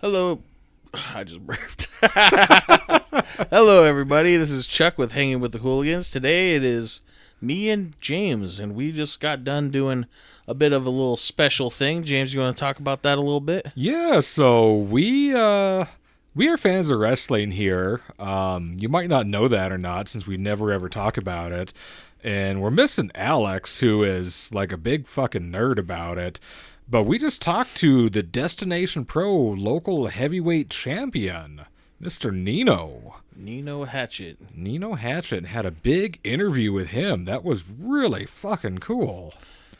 Hello. I just burped. Hello, everybody. This is Chuck with Hanging with the Hooligans. Today it is me and James, and we just got done doing a bit of a little special thing. James, you want to talk about that a little bit? Yeah, so we are fans of wrestling here. You might not know that or not, since we never ever talk about it. And we're missing Alex, who is like a big fucking nerd about it. But we just talked to the Destination Pro local heavyweight champion, Mr. Nino. Nino Hatchet. Nino Hatchet had a big interview with him. That was really fucking cool.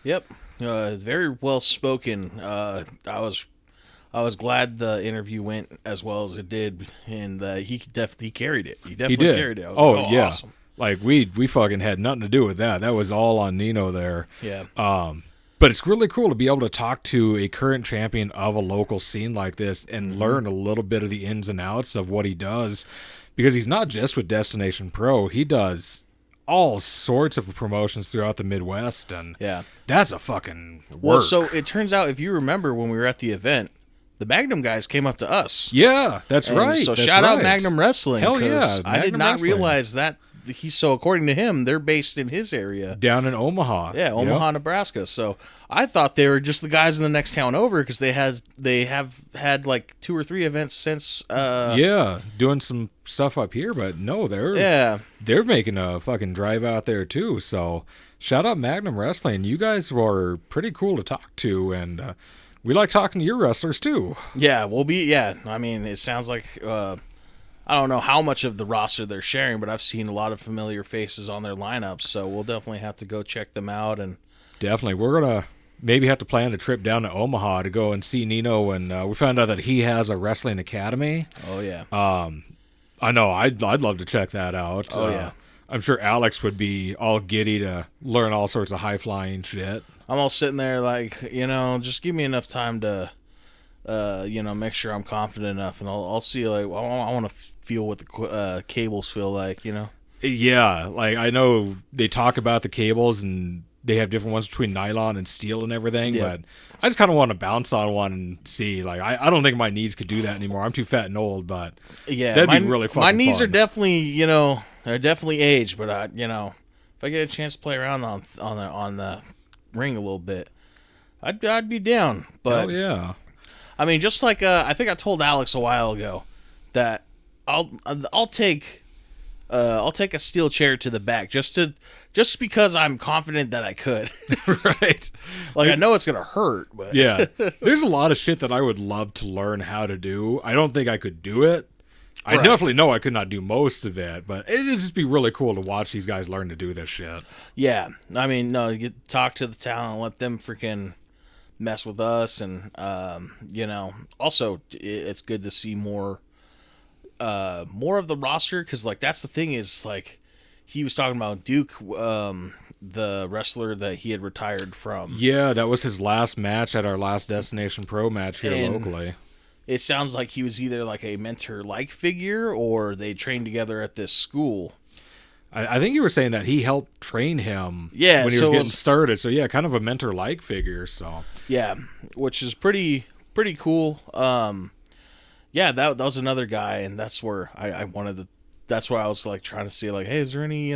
Yep. It's very well spoken. I was glad the interview went as well as it did, and he carried it. He definitely did. carried it. I was like, Yeah. Awesome. Like we fucking had nothing to do with that. That was all on Nino there. Yeah. But it's really cool to be able to talk to a current champion of a local scene like this and learn a little bit of the ins and outs of what he does, because he's not just with Destination Pro. He does all sorts of promotions throughout the Midwest, and Yeah. that's a fucking work. Well, so it turns out, if you remember when we were at the event, the Magnum guys came up to us. Yeah, that's And right. So that's shout out right. Magnum Wrestling. Hell yeah, 'cause I did Magnum not Wrestling. realize that. So according to him, they're based in his area. Down in Omaha. Yeah, Omaha, Yep. Nebraska. So I thought they were just the guys in the next town over, because they have had like 2 or 3 events since. Yeah, doing some stuff up here, but no, they're making a fucking drive out there too. So shout out Magnum Wrestling. You guys were pretty cool to talk to, and we like talking to your wrestlers too. Yeah, we'll be. Yeah, I mean, it sounds like. I don't know how much of the roster they're sharing, but I've seen a lot of familiar faces on their lineups, so we'll definitely have to go check them out. And Definitely, we're gonna maybe have to plan a trip down to Omaha to go and see Nino. And we found out that he has a wrestling academy. oh yeah, I know I'd love to check that out. Oh, yeah. I'm sure Alex would be all giddy to learn all sorts of high flying shit. I'm all sitting there like, just give me enough time to, make sure I'm confident enough, and I'll see. Like, I want to feel what the cables feel like. Yeah, like I know they talk about the cables and they have different ones between nylon and steel and everything, Yeah. but I just kind of want to bounce on one and see. Like, I don't think my knees could do that anymore. I'm too fat and old, but Yeah, that'd be really fucking my knees fun. are definitely, they're definitely aged, but if I get a chance to play around on the ring a little bit, I'd be down. But Hell yeah. I mean, just like I think I told Alex a while ago that I'll take a steel chair to the back just because I'm confident that I could. Right. Like, I know it's gonna hurt, but Yeah. There's a lot of shit that I would love to learn how to do. I don't think I could do it. I Right. definitely know I could not do most of it, but it'd just be really cool to watch these guys learn to do this shit. yeah. I mean, no, you talk to the talent, let them freaking mess with us, and also it's good to see more of the roster, because like that's the thing is, like, he was talking about Duke, the wrestler that he had retired from. Yeah, that was his last match at our last Destination Pro match here And locally. It sounds like he was either like a mentor-like figure, or they trained together at this school. I think you were saying that he helped train him Yeah, when he so was it getting was- started. So yeah, kind of a mentor-like figure. So Yeah, which is pretty cool. Yeah, that was another guy, and that's where I wanted to. That's why I was like trying to see, like, hey, is there any,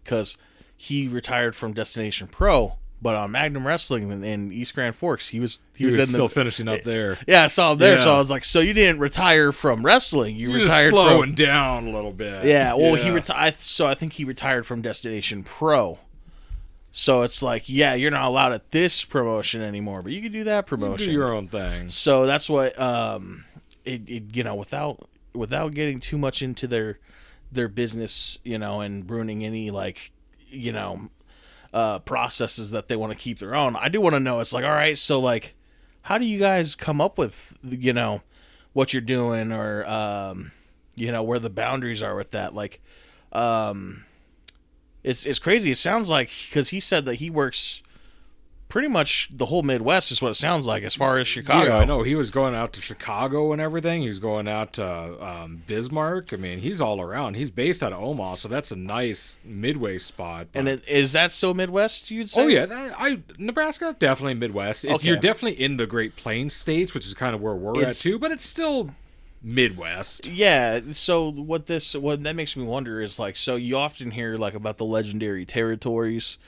because he retired from Destination Pro, but on Magnum Wrestling in East Grand Forks, he was he was in still finishing up there. Yeah, I saw him there, so Yeah. I was like, so you didn't retire from wrestling, you You're just retired slowing from. down a little bit. Yeah, well, he retired. So I think he retired from Destination Pro. So it's like, yeah, you're not allowed at this promotion anymore, but you can do that You promotion. do your own thing. So that's what without getting too much into their business, and ruining any, like, processes that they want to keep their own. I do want to know. It's like, all right, so like, how do you guys come up with what you're doing, or where the boundaries are with that? Like, it's crazy. It sounds like, because he said that he works pretty much the whole Midwest is what it sounds like as far as Chicago. Yeah, I know. He was going out to Chicago and everything. He was going out to Bismarck. I mean, he's all around. He's based out of Omaha, so that's a nice midway spot. And is that still Midwest, you'd say? Oh, yeah. Nebraska, definitely Midwest. You're definitely in the Great Plains states, which is kind of where we're at, too, but it's still Midwest. Yeah, so what that makes me wonder is, like, so you often hear, like, about the legendary territories.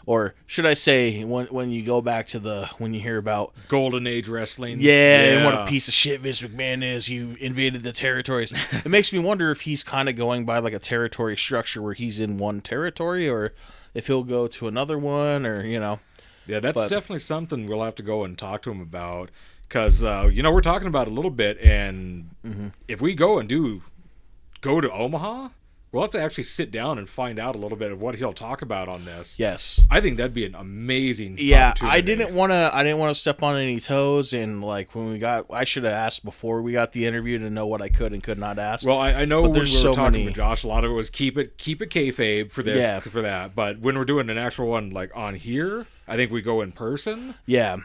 Or should I say, when you go back to when you hear about Golden Age wrestling, and what a piece of shit Vince McMahon is, you invaded the territories. It makes me wonder if he's kind of going by like a territory structure where he's in one territory, or if he'll go to another one, or Yeah, that's definitely something we'll have to go and talk to him about, because we're talking about it a little bit, and if we go to Omaha, we'll have to actually sit down and find out a little bit of what he'll talk about on this. Yes, I think that'd be an amazing. Yeah, I didn't want to step on any toes, and like I should have asked before we got the interview to know what I could and could not ask. Well, I know when we were talking with Josh, a lot of it was keep it kayfabe for this for that. But when we're doing an actual one like on here, I think we go in person. Yeah,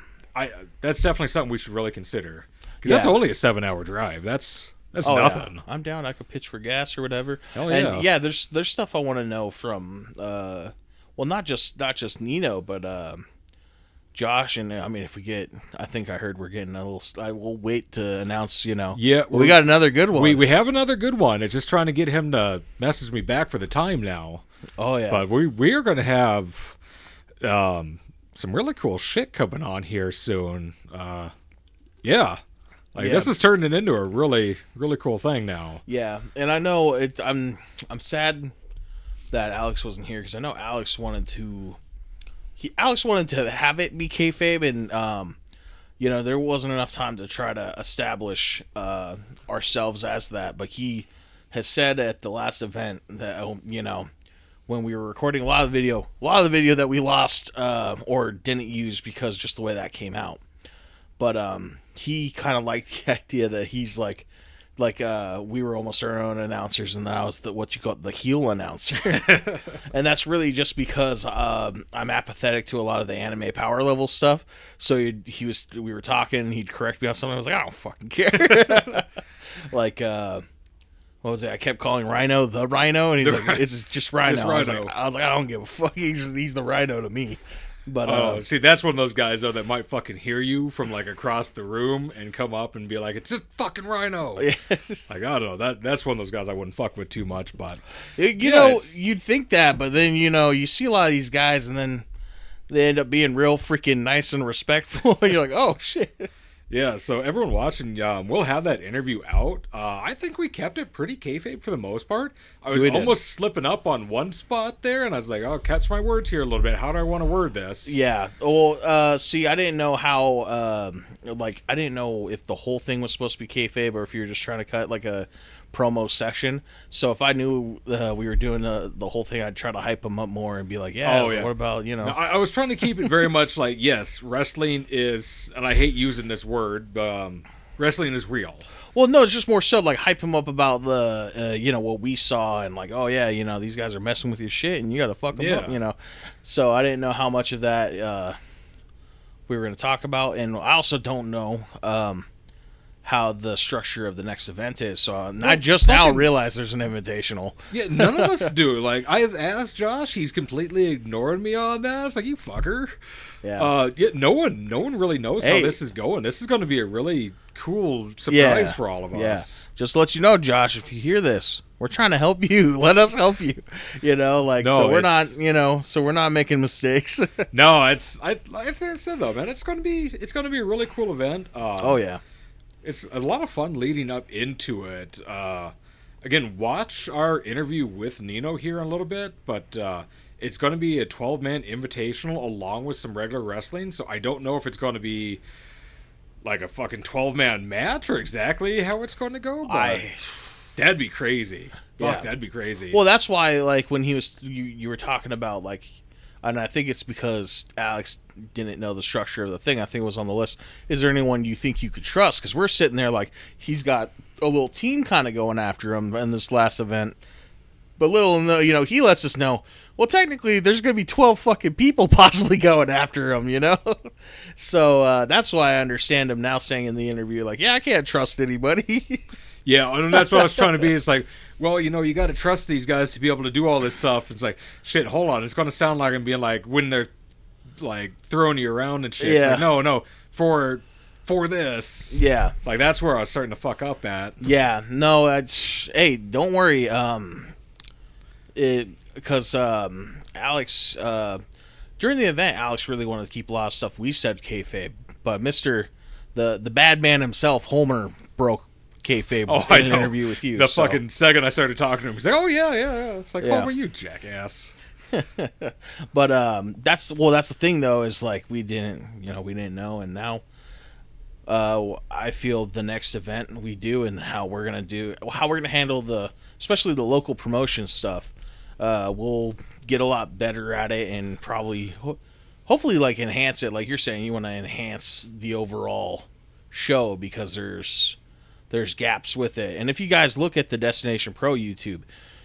that's definitely something we should really consider, because that's only a 7-hour drive. That's nothing. Yeah. I'm down. I could pitch for gas or whatever. Hell yeah. And yeah, there's stuff I want to know from not just Nino, but Josh, and I mean, if we get, I think I heard we're getting a little. I will wait to announce. Yeah, we got another good one. We have another good one. It's just trying to get him to message me back for the time now. Oh yeah, but we are going to have some really cool shit coming on here soon. Yeah. This is turning into a really, really cool thing now. Yeah, and I know I'm sad that Alex wasn't here, because I know Alex wanted to have it be kayfabe, and there wasn't enough time to try to establish ourselves as that. But he has said at the last event that when we were recording a lot of the video that we lost or didn't use because just the way that came out. But he kind of liked the idea that he's like we were almost our own announcers, and that was what you call the heel announcer. And that's really just because I'm apathetic to a lot of the anime power level stuff. So we were talking, and he'd correct me on something. I was like, I don't fucking care. Like what was it? I kept calling Rhino the Rhino, and he's like, it's just Rhino. Just Rhino. I was like, I don't give a fuck. He's the Rhino to me. But see, that's one of those guys though that might fucking hear you from like across the room and come up and be like, "It's just fucking Rhino." Like, I don't know, that's one of those guys I wouldn't fuck with too much. But you'd think that, but then you see a lot of these guys, and then they end up being real freaking nice and respectful. And you're like, oh shit. Yeah, so everyone watching, we'll have that interview out. I think we kept it pretty kayfabe for the most part. I was almost slipping up on one spot there, and I was like, oh, catch my words here a little bit. How do I want to word this? Yeah, well, see, I didn't know how, I didn't know if the whole thing was supposed to be kayfabe or if you were just trying to cut, like, a promo section. So if I knew we were doing the whole thing, I'd try to hype them up more and be like, what about No, I was trying to keep it very much like, yes, wrestling is, and I hate using this word, but wrestling is real. Well, no, it's just more so like hype them up about the what we saw, and like, oh yeah, these guys are messing with your shit and you got to fuck them up, So I didn't know how much of that we were going to talk about, and I also don't know how the structure of the next event is. So I just now realized there's an invitational. Yeah, none of us do. Like, I've asked Josh, he's completely ignored me on that. It's like, you fucker. Yeah. No one really knows how this is going. This is going to be a really cool surprise for all of us. Just to let you know, Josh, if you hear this, we're trying to help you. Let us help you. So we're not making mistakes. No, like I said though, man, it's going to be a really cool event. Oh yeah. It's a lot of fun leading up into it. Again, watch our interview with Nino here in a little bit, but it's going to be a 12-man invitational along with some regular wrestling, so I don't know if it's going to be like a fucking 12-man match or exactly how it's going to go, but that'd be crazy. Fuck, that'd be crazy. Well, that's why, like, when he was, you were talking about, like, and I think it's because Alex didn't know the structure of the thing. I think it was on the list. Is there anyone you think you could trust? Because we're sitting there like he's got a little team kind of going after him in this last event. But little, he lets us know. Well, technically, there's going to be 12 fucking people possibly going after him, So that's why I understand him now saying in the interview, like, yeah, I can't trust anybody. Yeah, and that's what I was trying to be. It's like, well, you got to trust these guys to be able to do all this stuff. It's like, shit, hold on. It's going to sound like I'm being like, when they're like throwing you around and shit. Yeah. It's like, no, for this. Yeah. It's like, that's where I was starting to fuck up at. Yeah. No, hey, don't worry. Because Alex, during the event, Alex really wanted to keep a lot of stuff we said kayfabe, but the bad man himself, Homer, broke kayfabe in an interview with you. The fucking second I started talking to him, he's like, "Oh yeah." It's like, Yeah. "Homer, you jackass." But that's the thing though, is like we didn't know, and now I feel the next event we do and how we're gonna handle especially the local promotion stuff. We'll get a lot better at it and probably hopefully like enhance it. Like you're saying, you want to enhance the overall show because there's gaps with it. And if you guys look at the Destination Pro YouTube,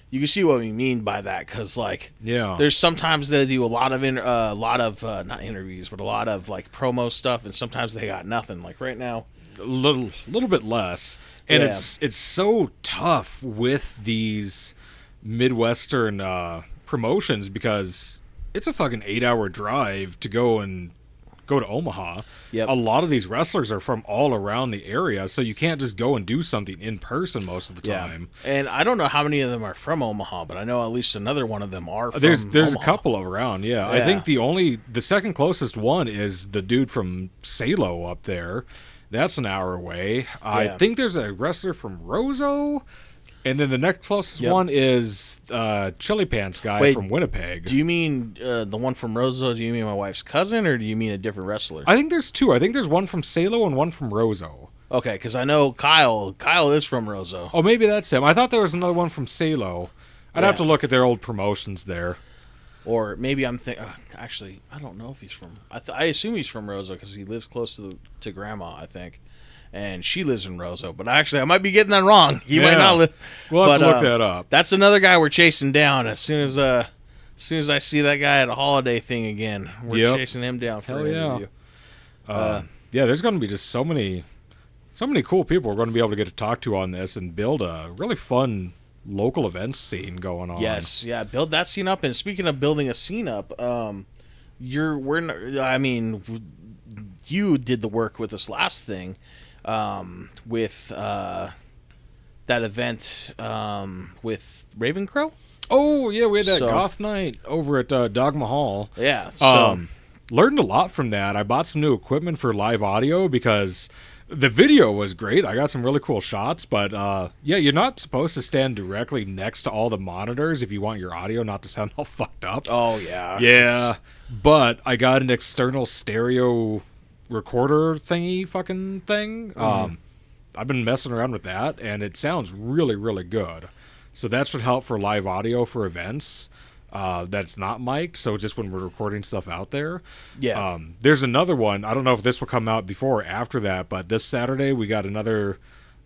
you can see what we mean by that. Because like, yeah, there's sometimes they do a lot of not interviews, but a lot of like promo stuff, and sometimes they got nothing. Like right now, a little bit less, and Yeah. it's so tough with these Midwestern promotions because it's a fucking 8-hour drive to go to Omaha. Yep. A lot of these wrestlers are from all around the area, so you can't just go and do something in person most of the time. And I don't know how many of them are from Omaha, but I know at least another one of them are from There's Omaha. a couple of around, yeah. I think the second closest one is the dude from Salo up there. That's an hour away. I think there's a wrestler from Roseau. And then the next closest one is Chili Pants guy from Winnipeg. Do you mean the one from Roseau? Do you mean my wife's cousin, or do you mean a different wrestler? I think there's two. I think there's one from Salo and one from Roseau. Okay, because I know Kyle. Kyle is from Roseau. Oh, maybe that's him. I thought there was another one from Salo. I'd have to look at their old promotions there. Or maybe I'm thinking. Actually, I don't know if he's from. I assume he's from Roseau because he lives close to Grandma, I think, and she lives in Roseau. But actually, I might be getting that wrong. He might not live. We'll have to look that up. That's another guy we're chasing down. As soon as I see that guy at a holiday thing again, we're chasing him down for an interview. Yeah, there's going to be just so many cool people we're going to be able to get to talk to on this and build a really fun local events scene going on. Yes, yeah, build that scene up. And speaking of building a scene up, you did the work with this last thing, with that event with Ravencrow. Oh yeah, we had that goth night over at Dogma Hall. Yeah, so learned a lot from that. I bought some new equipment for live audio because the video was great. I got some really cool shots, but you're not supposed to stand directly next to all the monitors if you want your audio not to sound all fucked up. Oh yeah, yeah. But I got an external stereo recorder thingy fucking thing. I've been messing around with that, and it sounds really, really good. So that should help for live audio for events. That's not mic'd, so just when we're recording stuff out there. Yeah. There's another one. I don't know if this will come out before or after that, but this Saturday we got another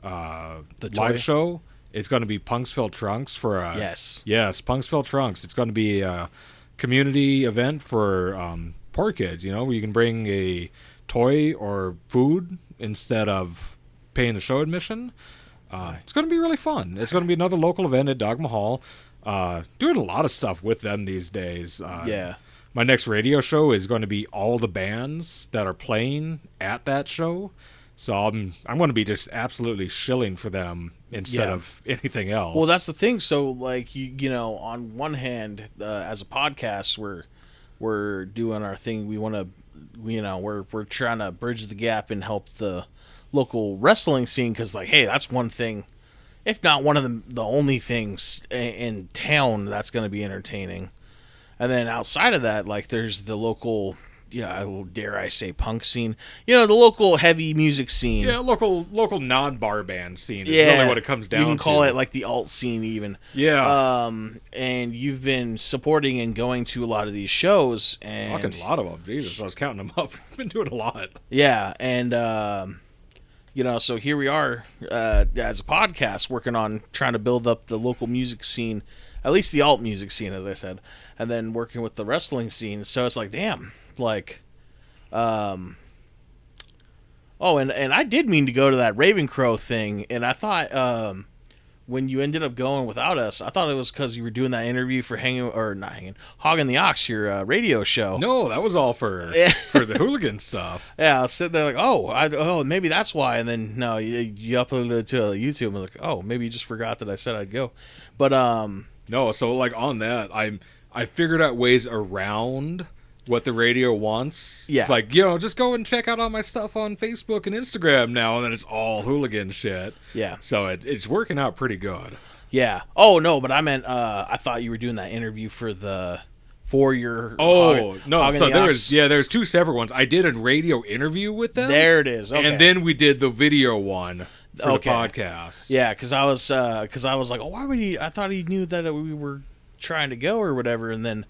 live show. It's going to be Punksville Trunks for yes, Punksville Trunks. It's going to be a community event for poor kids. Where you can bring a toy or food instead of paying the show admission. It's going to be really fun. It's going to be another local event at Dogma Hall. Doing a lot of stuff with them these days. My next radio show is going to be all the bands that are playing at that show. So I'm going to be just absolutely shilling for them instead of anything else. Well, that's the thing. So like on one hand, as a podcast, we're doing our thing. We want to, we're trying to bridge the gap and help the local wrestling scene, because like, hey, that's one thing, if not one of the only things in town that's going to be entertaining. And then outside of that, like, there's the local, dare I say, punk scene. The local heavy music scene. Yeah, local non-bar band scene is really what it comes down to. You can call it like the alt scene even. Yeah. And you've been supporting and going to a lot of these shows. And fucking a lot of them. Jesus, I was counting them up. I've been doing a lot. Yeah, and so here we are as a podcast working on trying to build up the local music scene at least the alt music scene, as I said, and then working with the wrestling scene. So it's like, damn, like, oh, and I did mean to go to that Ravencrow thing, and I thought, when you ended up going without us, I thought it was because you were doing that interview for Hogging the Ox, your radio show. No, that was all for the hooligan stuff. Yeah, I was sitting there like, maybe that's why. And then no, you uploaded it to YouTube. And I was like, oh, maybe you just forgot that I said I'd go. But no, so like on that, I figured out ways around what the radio wants. Yeah. It's like, just go and check out all my stuff on Facebook and Instagram now, and then it's all hooligan shit. Yeah. So it's working out pretty good. Yeah. Oh no, but I meant I thought you were doing that interview for your. Oh no! So there's there's two separate ones. I did a radio interview with them. There it is. Okay. And then we did the video one for the podcast. Yeah, because I was like, oh, why would he? I thought he knew that we were trying to go or whatever, and then.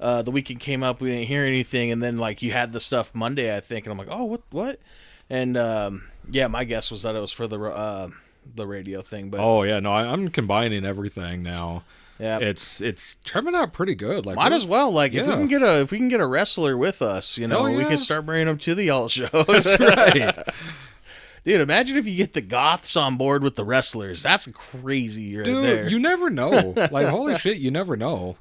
The weekend came up, we didn't hear anything, and then like you had the stuff Monday, I think, and I'm like, oh, what? And my guess was that it was for the radio thing, but oh yeah, no, I'm combining everything now. Yeah, it's turning out pretty good. Like, might as well. Like if we can get a wrestler with us, we can start bringing them to the alt shows. That's right. Dude, imagine if you get the goths on board with the wrestlers. That's crazy, right there. Dude, you never know. Like, holy shit, you never know.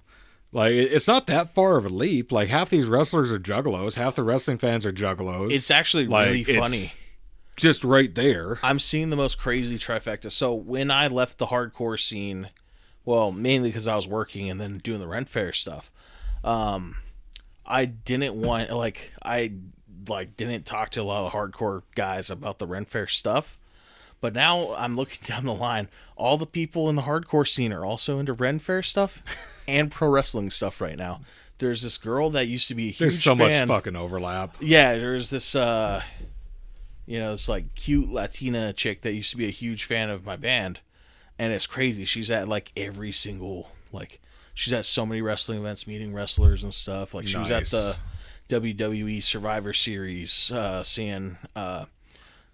Like, it's not that far of a leap. Like, half these wrestlers are juggalos. Half the wrestling fans are juggalos. It's actually really funny. Just right there. I'm seeing the most crazy trifecta. So, when I left the hardcore scene, well, mainly because I was working and then doing the Rent Fair stuff, I didn't want, didn't talk to a lot of the hardcore guys about the Rent Fair stuff. But now I'm looking down the line. All the people in the hardcore scene are also into Ren Fair stuff and pro wrestling stuff right now. There's this girl that used to be a huge fan. There's so much fucking overlap. Yeah, there's this, this like cute Latina chick that used to be a huge fan of my band. And it's crazy. She's at like every single, she's at so many wrestling events, meeting wrestlers and stuff. Like she was at the WWE Survivor Series, seeing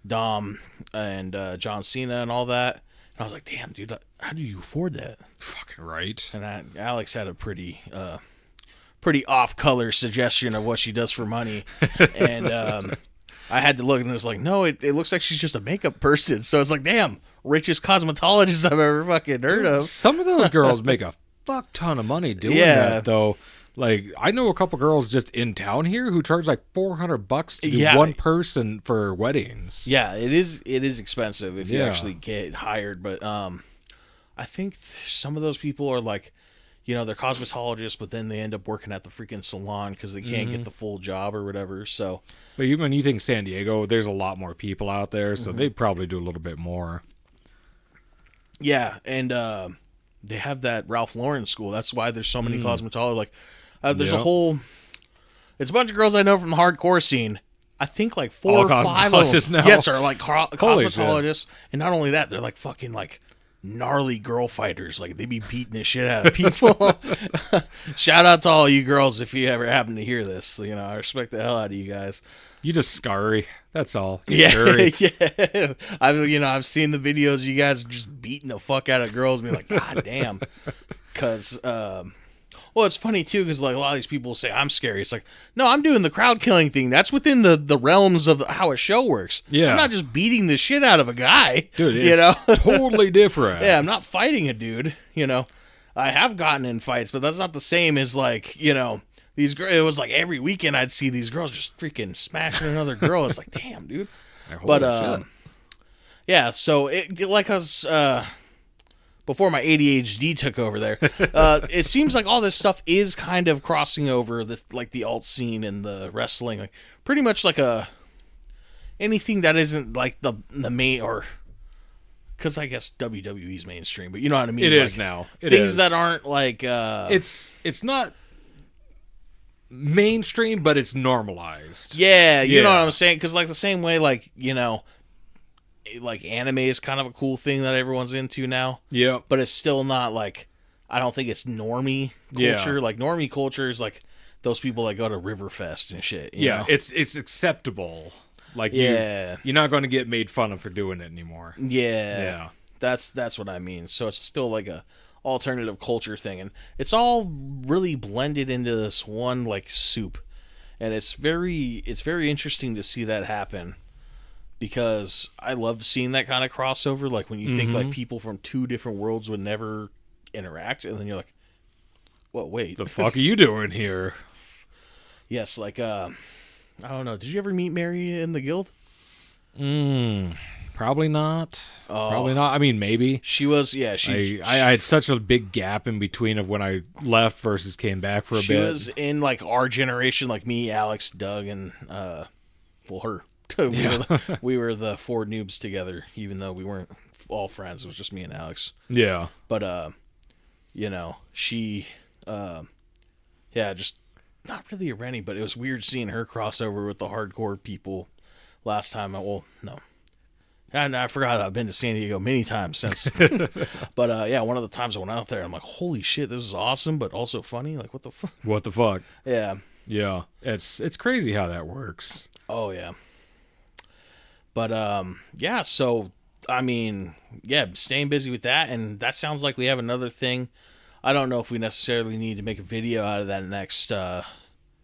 Dom and John Cena and all that. And I was like, damn, dude, how do you afford that? Fucking right. And Alex had a pretty off-color suggestion of what she does for money. And I had to look, and it was like, no, it looks like she's just a makeup person. So it's like, damn, richest cosmetologist I've ever fucking heard of. Some of those girls make a fuck ton of money doing that, though. Like, I know a couple girls just in town here who charge like $400 to do one person for weddings. Yeah, it is expensive if you actually get hired. But I think some of those people are like, they're cosmetologists, but then they end up working at the freaking salon because they can't get the full job or whatever. So, but when you think San Diego, there's a lot more people out there, so they probably do a little bit more. Yeah, and they have that Ralph Lauren school. That's why there's so many cosmetologists. There's a whole... It's a bunch of girls I know from the hardcore scene. I think like 4 or 5 of them. Now. Yes, are like cosmetologists. And not only that, they're like fucking like gnarly girl fighters. Like they be beating the shit out of people. Shout out to all you girls if you ever happen to hear this. I respect the hell out of you guys. You just scary. That's all. Scary. Yeah. I've seen the videos. You guys are just beating the fuck out of girls and be like, God damn. Because... well, it's funny, too, because like a lot of these people say, I'm scary. It's like, no, I'm doing the crowd killing thing. That's within the realms of how a show works. Yeah. I'm not just beating the shit out of a guy. Dude, it's totally different. Yeah, I'm not fighting a dude. I have gotten in fights, but that's not the same as like, these girls. It was like every weekend I'd see these girls just freaking smashing another girl. It's like, damn, dude. But, yeah, so like I was... before my ADHD took over there, it seems like all this stuff is kind of crossing over this, like the alt scene and the wrestling, like pretty much like anything that isn't like the main, or because I guess WWE's mainstream, but you know what I mean. It is now. Things that aren't like it's not mainstream, but it's normalized. Yeah, you know what I'm saying? Because like the same way, like like anime is kind of a cool thing that everyone's into now. Yeah. But it's still not like, I don't think it's normie culture. Yeah. Like normie culture is like those people that go to Riverfest and shit. You know? It's acceptable. Like you're not going to get made fun of for doing it anymore. Yeah. Yeah. That's what I mean. So it's still like a alternative culture thing, and it's all really blended into this one like soup, and it's very interesting to see that happen because I love seeing that kind of crossover. Like when you think like Mm-hmm. people from two different worlds would never interact, and then you're like, well, wait, The fuck are you doing here? yes, like I don't know. Did you ever meet Mary in the guild? Probably not. Oh, Probably not. I mean, maybe. she was. Yeah, she. I had such a big gap in between of when I left versus came back for a She bit. was in like our generation, like me, Alex, Doug, and well, her. we were the four noobs together, even though we weren't all friends. It was just me and Alex. Yeah. But she, yeah, just not really a Rennie, but it was weird seeing her crossover with the hardcore people last time. Well, no. I forgot I've been to San Diego many times since. But yeah, one of the times I went out there, I'm like, holy shit, this is awesome, but also funny. Like, what the fuck? What the fuck? Yeah. Yeah. It's crazy how that works. Oh, yeah. But yeah, so I mean, yeah, staying busy with that, and that sounds like we have another thing. I don't know if we necessarily need to make a video out of that next.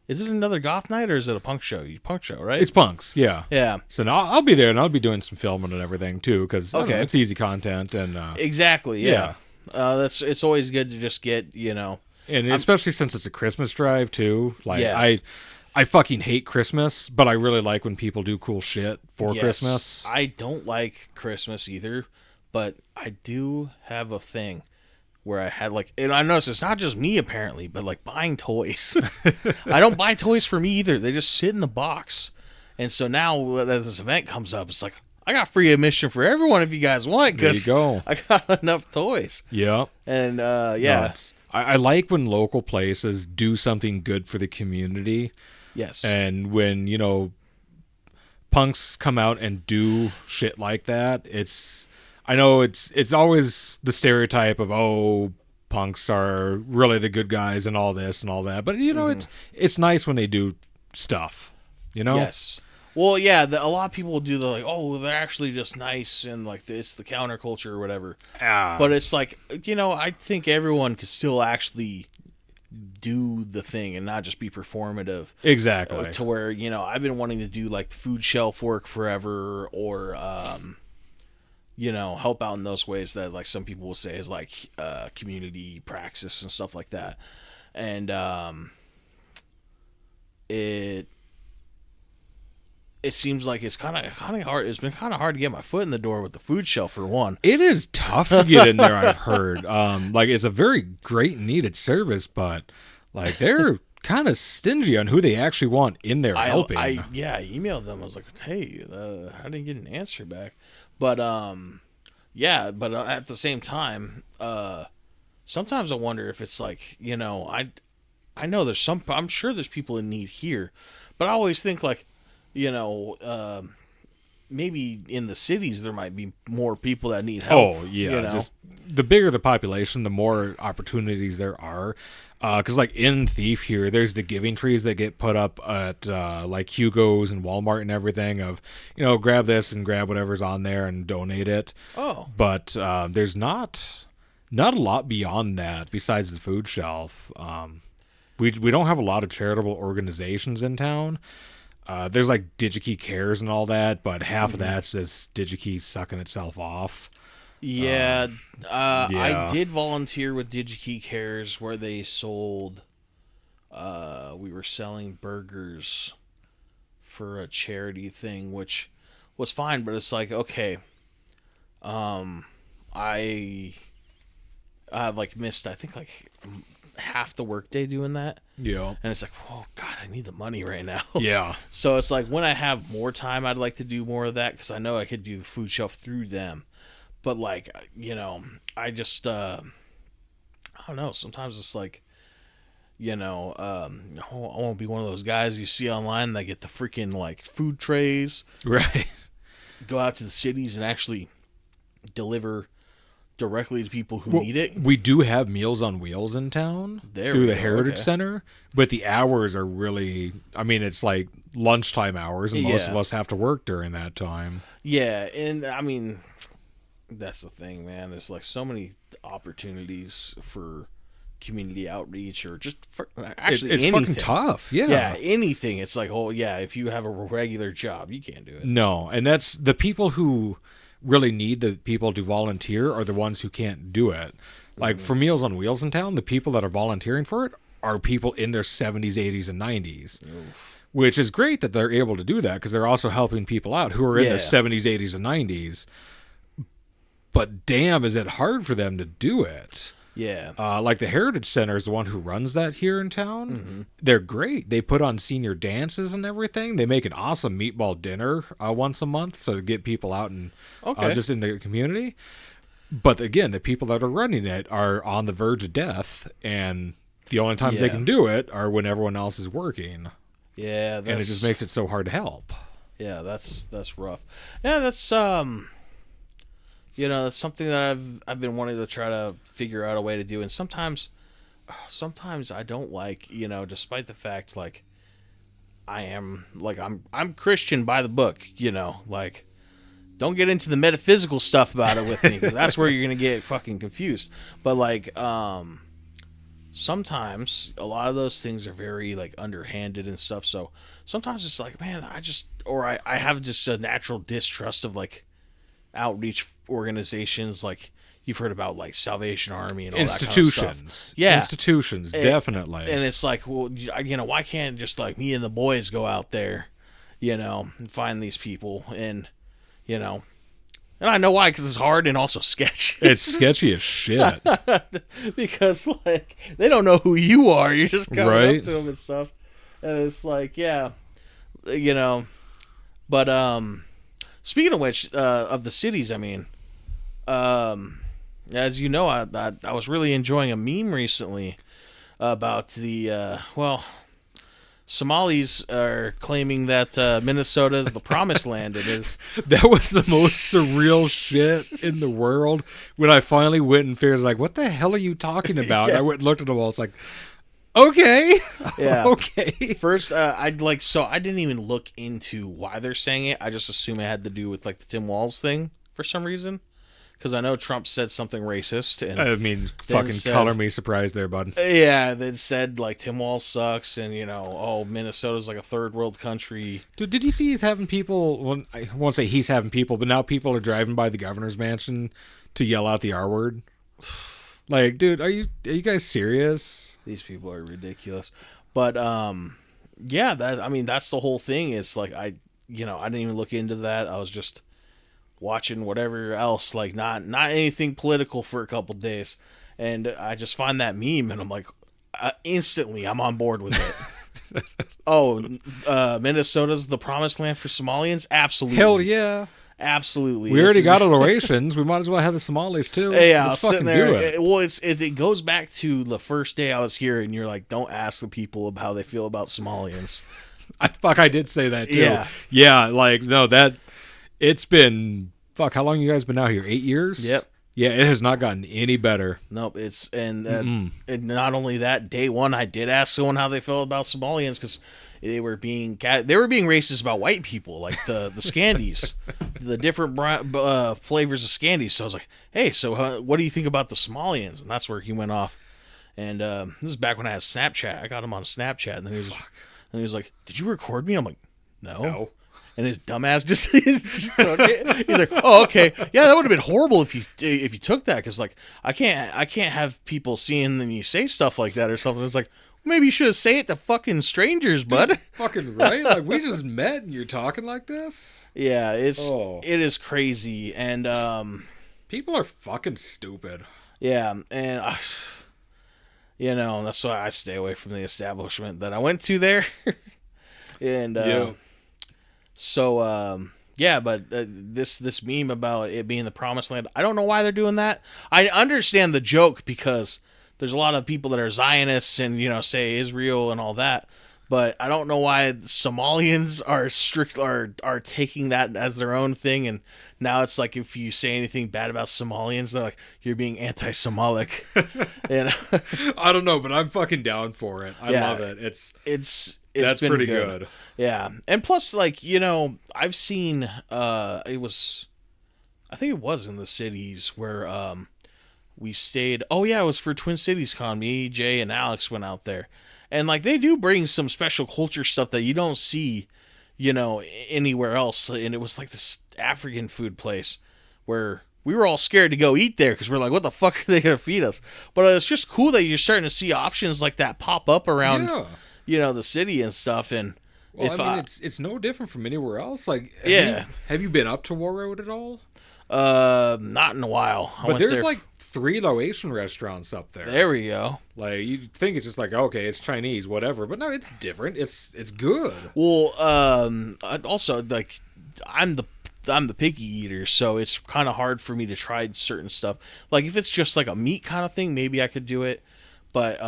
Is it another goth night or is it a punk show? Punk show, right? It's punks, yeah. Yeah, So now I'll be there and I'll be doing some filming and everything too because Okay. it's easy content and exactly. Yeah, it's always good to just get and especially since it's a Christmas drive too. Like Yeah. I fucking hate Christmas, but I really like when people do cool shit for Yes, Christmas. I don't like Christmas either, but I do have a thing where I had like, and I noticed it's not just me apparently, but like buying toys. I don't buy toys for me either. They just sit in the box. And so now that this event comes up, it's like, I got free admission for everyone if you guys want, There you because go. I got enough toys. Yeah. And No, yeah, I like when local places do something good for the community. yes. And when, punks come out and do shit like that, I know it's always the stereotype of, oh, punks are really the good guys and all this and all that. But it's nice when they do stuff, Yes. Well, yeah, a lot of people do the like, oh, they're actually just nice and like it's the counterculture or whatever. But it's like, I think everyone could still actually do the thing and not just be performative. Exactly. To where, I've been wanting to do like food shelf work forever or, help out in those ways that like some people will say is like community praxis and stuff like that. And it seems like it's kind of hard. It's been kind of hard to get my foot in the door with the food shelf for one. It is tough to get in there, I've heard. Like it's a very great needed service, but like they're kind of stingy on who they actually want in there helping. I emailed them. I was like, hey, I didn't get an answer back. But at the same time, sometimes I wonder if it's like, I know I'm sure there's people in need here, but I always think like, maybe in the cities there might be more people that need help. Oh yeah, just the bigger the population, the more opportunities there are. Because like in Thief here, there's the giving trees that get put up at like Hugo's and Walmart and everything. Of grab this and grab whatever's on there and donate it. Oh, But there's not a lot beyond that besides the food shelf. We don't have a lot of charitable organizations in town. There's like DigiKey Cares and all that, but half of that's just DigiKey sucking itself off. yeah. Yeah. I did volunteer with DigiKey Cares where they sold. We were selling burgers for a charity thing, which was fine, but it's like okay. I like missed. I think like half the workday doing that. Yeah. And it's like, oh God, I need the money right now. Yeah. So it's like when I have more time, I'd like to do more of that because I know I could do food shelf through them. But like, I just, I don't know. Sometimes it's like, I won't be one of those guys you see online that get the freaking like food trays, Right. go out to the cities and actually deliver directly to people who Well, need it. we do have Meals on Wheels in town There through we the go, Heritage okay. Center, but the hours are really, I mean, it's like lunchtime hours, and most Yeah. of us have to work during that time. Yeah, and I mean, That's the thing, man. There's like so many opportunities for community outreach or just for actually It's fucking anything. tough. Yeah, Yeah. anything. It's like, oh yeah, if you have a regular job, you can't do it. No, and that's the people who really need the people to volunteer are the ones who can't do it. Like Hmm. for Meals on Wheels in town, the people that are volunteering for it are people in their 70s, 80s, and 90s, which is great that they're able to do that because they're also helping people out who are in their Yeah, 70s, 80s, and 90s. But damn, is it hard for them to do it? yeah. Like the Heritage Center is the one who runs that here in town. Hmm. They're great. They put on senior dances and everything. They make an awesome meatball dinner once a month, so to get people out and Okay. just in the community. But again, the people that are running it are on the verge of death, and the only times they Yeah, can do it are when everyone else is working, yeah. and it just makes it so hard to help. Yeah, that's rough. Yeah, that's something that I've been wanting to try to figure out a way to do, and sometimes I don't like, despite the fact like I'm Christian by the book, like don't get into the metaphysical stuff about it with me because that's where you're gonna get fucking confused. But like sometimes a lot of those things are very like underhanded and stuff. So sometimes it's like, man, I have just a natural distrust of like outreach organizations like you've heard about like Salvation Army and all that kind of stuff. Institutions, And- definitely. And it's like, well, why can't just like me and the boys go out there, and find these people you know, and I know why, because it's hard and also sketchy. It's sketchy as shit. Because like they don't know who you are. You're just coming Right. up to them and stuff, and it's like, yeah, you know. But speaking of which, of the cities, I mean, as you know, I was really enjoying a meme recently about Somalis are claiming that Minnesota is the promised land. It is. That was the most surreal shit in the world when I finally went and figured, like, what the hell are you talking about? Yeah. And I went and looked at them all. It's like, okay. Yeah. Okay. First, I didn't even look into why they're saying it. I just assume it had to do with like the Tim Walz thing for some reason, because I know Trump said something racist, and I mean, fucking said- color me surprised there, bud. yeah, then said like Tim Walz sucks, and Minnesota's like a third world country. Dude, did you see he's having people, well, I won't say he's having people, but now people are driving by the governor's mansion to yell out the R word? Like, dude, are you guys serious? These people are ridiculous. But yeah, that's the whole thing. It's like I didn't even look into that. I was just watching whatever else, like not anything political for a couple days, and I just find that meme, and I'm like, instantly I'm on board with it. Minnesota's the promised land for Somalians? Absolutely. Hell yeah. Absolutely. We This already is- got relations. We might as well have the Somalis too. Yeah, I Let's was sitting fucking do there. it. It goes back to the first day I was here, and you're like, don't ask the people about how they feel about Somalians. I did say that too. Yeah. Yeah, like, no, it's been, how long you guys been out here? 8 years? Yep. Yeah, it has not gotten any better. Nope. And not only that, day one I did ask someone how they felt about Somalians because they were being racist about white people, like the Scandies, the different flavors of Scandies. So I was like, hey, so what do you think about the Somalians? And that's where he went off. And this is back when I had Snapchat. I got him on Snapchat, and then he was like, "Did you record me?" I'm like, "No." And his dumbass just took it. He's like, "Oh, okay, yeah, that would have been horrible if you took that, because like I can't have people seeing then you say stuff like that or something." It's like, maybe you should have say it to fucking strangers, bud. Fucking right? Like, we just met and you're talking like this? Yeah, it is crazy, and People are fucking stupid. yeah, and that's why I stay away from the establishment that I went to there, and Yeah. So, but this meme about it being the promised land, I don't know why they're doing that. I understand the joke because there's a lot of people that are Zionists and, say Israel and all that, but I don't know why Somalians are taking that as their own thing. And now it's like, if you say anything bad about Somalians, they're like, you're being anti-Somalic. And I don't know, but I'm fucking down for it. I Yeah. love it. it's That's been pretty good. Yeah, and plus, like, I've seen I think it was in the cities where we stayed. Oh yeah, it was for Twin Cities Con. Me, Jay, and Alex went out there, and like they do bring some special culture stuff that you don't see, anywhere else. And it was like this African food place where we were all scared to go eat there because we're like, what the fuck are they gonna feed us? But it's just cool that you're starting to see options like that pop up around, Yeah. the city and stuff. And Well, if I mean, it's no different from anywhere else. Like, yeah, have you been up to War Road at all? not in a while. I But went there's there. like 3 Laotian restaurants up there. There we go. Like you think it's just like okay, it's Chinese, whatever. But no, it's different. It's good. Well, also like I'm the I'm the picky eater, so it's kind of hard for me to try certain stuff. Like if it's just like a meat kind of thing, maybe I could do it. But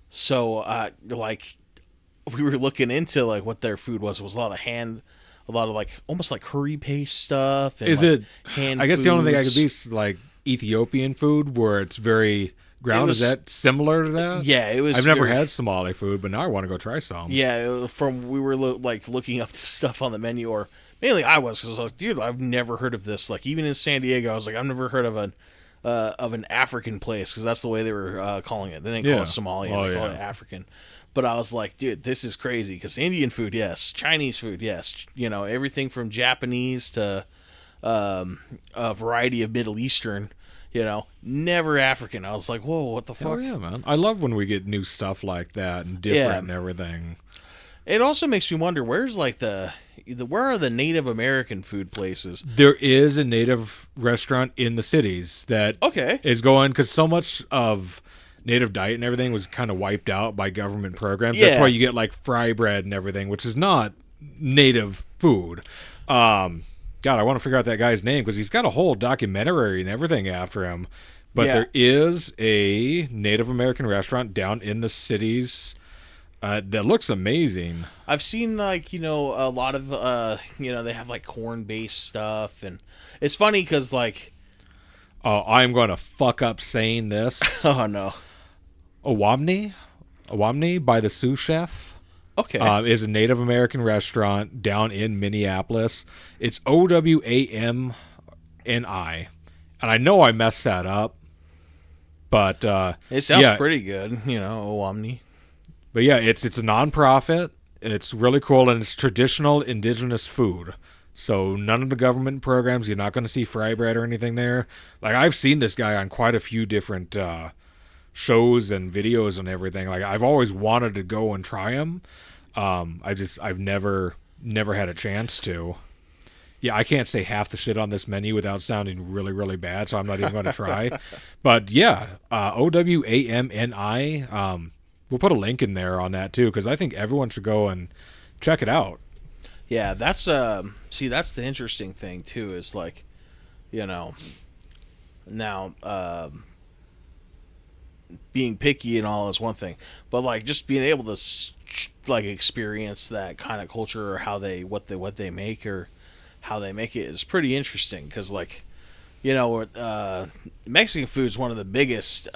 so like we were looking into like what their food was. It was a lot of like almost like curry paste stuff. And Is like it? hand I guess the only thing I could foods. be is like Ethiopian food, where it's very ground. was- Is that similar to that? Yeah, it was. I've never very- had Somali food, but now I want to go try some. Yeah, from we were like looking up the stuff on the menu, or mainly I was because I was like, dude, I've never heard of this. Like even in San Diego, I was like, I've never heard of an African place because that's the way they were calling it. They didn't call Yeah. it Somali, Oh, they called yeah. it African. But I was like, dude, this is crazy because Indian food, yes, Chinese food, yes, everything from Japanese to a variety of Middle Eastern. Never African. I was like, whoa, what the Oh fuck? yeah, man. I love when we get new stuff like that and different and everything. It also makes me wonder where's like where are the Native American food places? There is a native restaurant in the cities that Okay. is going because so much of native diet and everything was kind of wiped out by government programs. Yeah. That's why you get like fry bread and everything, which is not native food. God, I want to figure out that guy's name because he's got a whole documentary and everything after him. But Yeah. there is a Native American restaurant down in the cities that looks amazing. I've seen like a lot of they have like corn based stuff, and it's funny because like Oh, I'm going to fuck up saying this. oh no, Owamni by the sous chef. okay, Is a Native American restaurant down in Minneapolis. It's Owamni, and I know I messed that up, but it sounds yeah, pretty good, Omni. but yeah, it's a nonprofit. It's really cool, and it's traditional indigenous food. So none of the government programs. You're not going to see fry bread or anything there. Like I've seen this guy on quite a few different shows and videos and everything. Like I've always wanted to go and try them. I've never had a chance to. Yeah, I can't say half the shit on this menu without sounding really, really bad, so I'm not even going to try. But yeah, Owamni. We'll put a link in there on that too, because I think everyone should go and check it out. Yeah, that's that's the interesting thing too. Is like, now being picky and all is one thing, but like just being able to like experience that kind of culture or what they make or how they make it is pretty interesting because like Mexican food is one of the biggest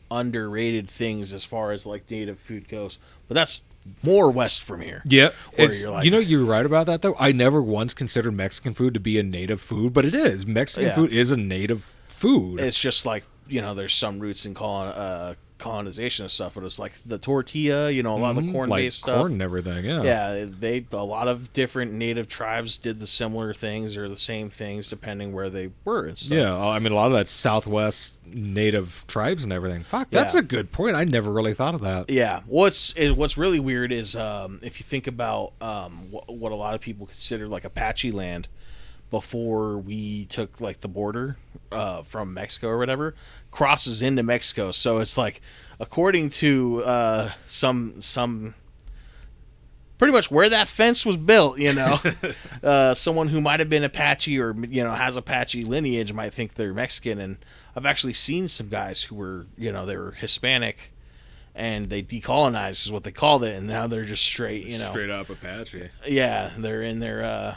underrated things as far as like native food goes, but that's more west from here. Yeah, Where you're like- you're right about that though. I never once considered Mexican food to be a native food, but it is. Mexican Yeah. food is a native food. It's just like there's some roots in colonization and stuff, but it's like the tortilla, a lot of the corn like based stuff. corn and everything. Yeah, Yeah, a lot of different native tribes did the similar things or the same things depending where they were and stuff. yeah. I mean, a lot of that Southwest native tribes and everything. Fuck, that's Yeah. a good point. I never really thought of that. Yeah, what's really weird is if you think about what a lot of people consider like Apache land before we took like the border from Mexico or whatever, crosses into Mexico. So it's like according to some pretty much where that fence was built, someone who might have been Apache or has Apache lineage might think they're Mexican. And I've actually seen some guys who were they were Hispanic and they decolonized is what they called it, and now they're just straight Straight up Apache. yeah, they're in their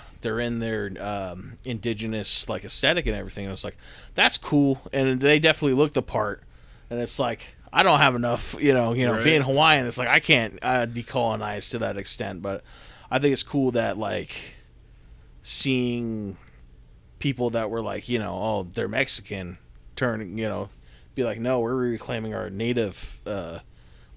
indigenous like aesthetic and everything. And it's like that's cool, and they definitely look the part. And it's like I don't have enough, Right. being Hawaiian. It's like I can't decolonize to that extent, but I think it's cool that like seeing people that were like, oh, they're Mexican, turning, be like, no, we're reclaiming our native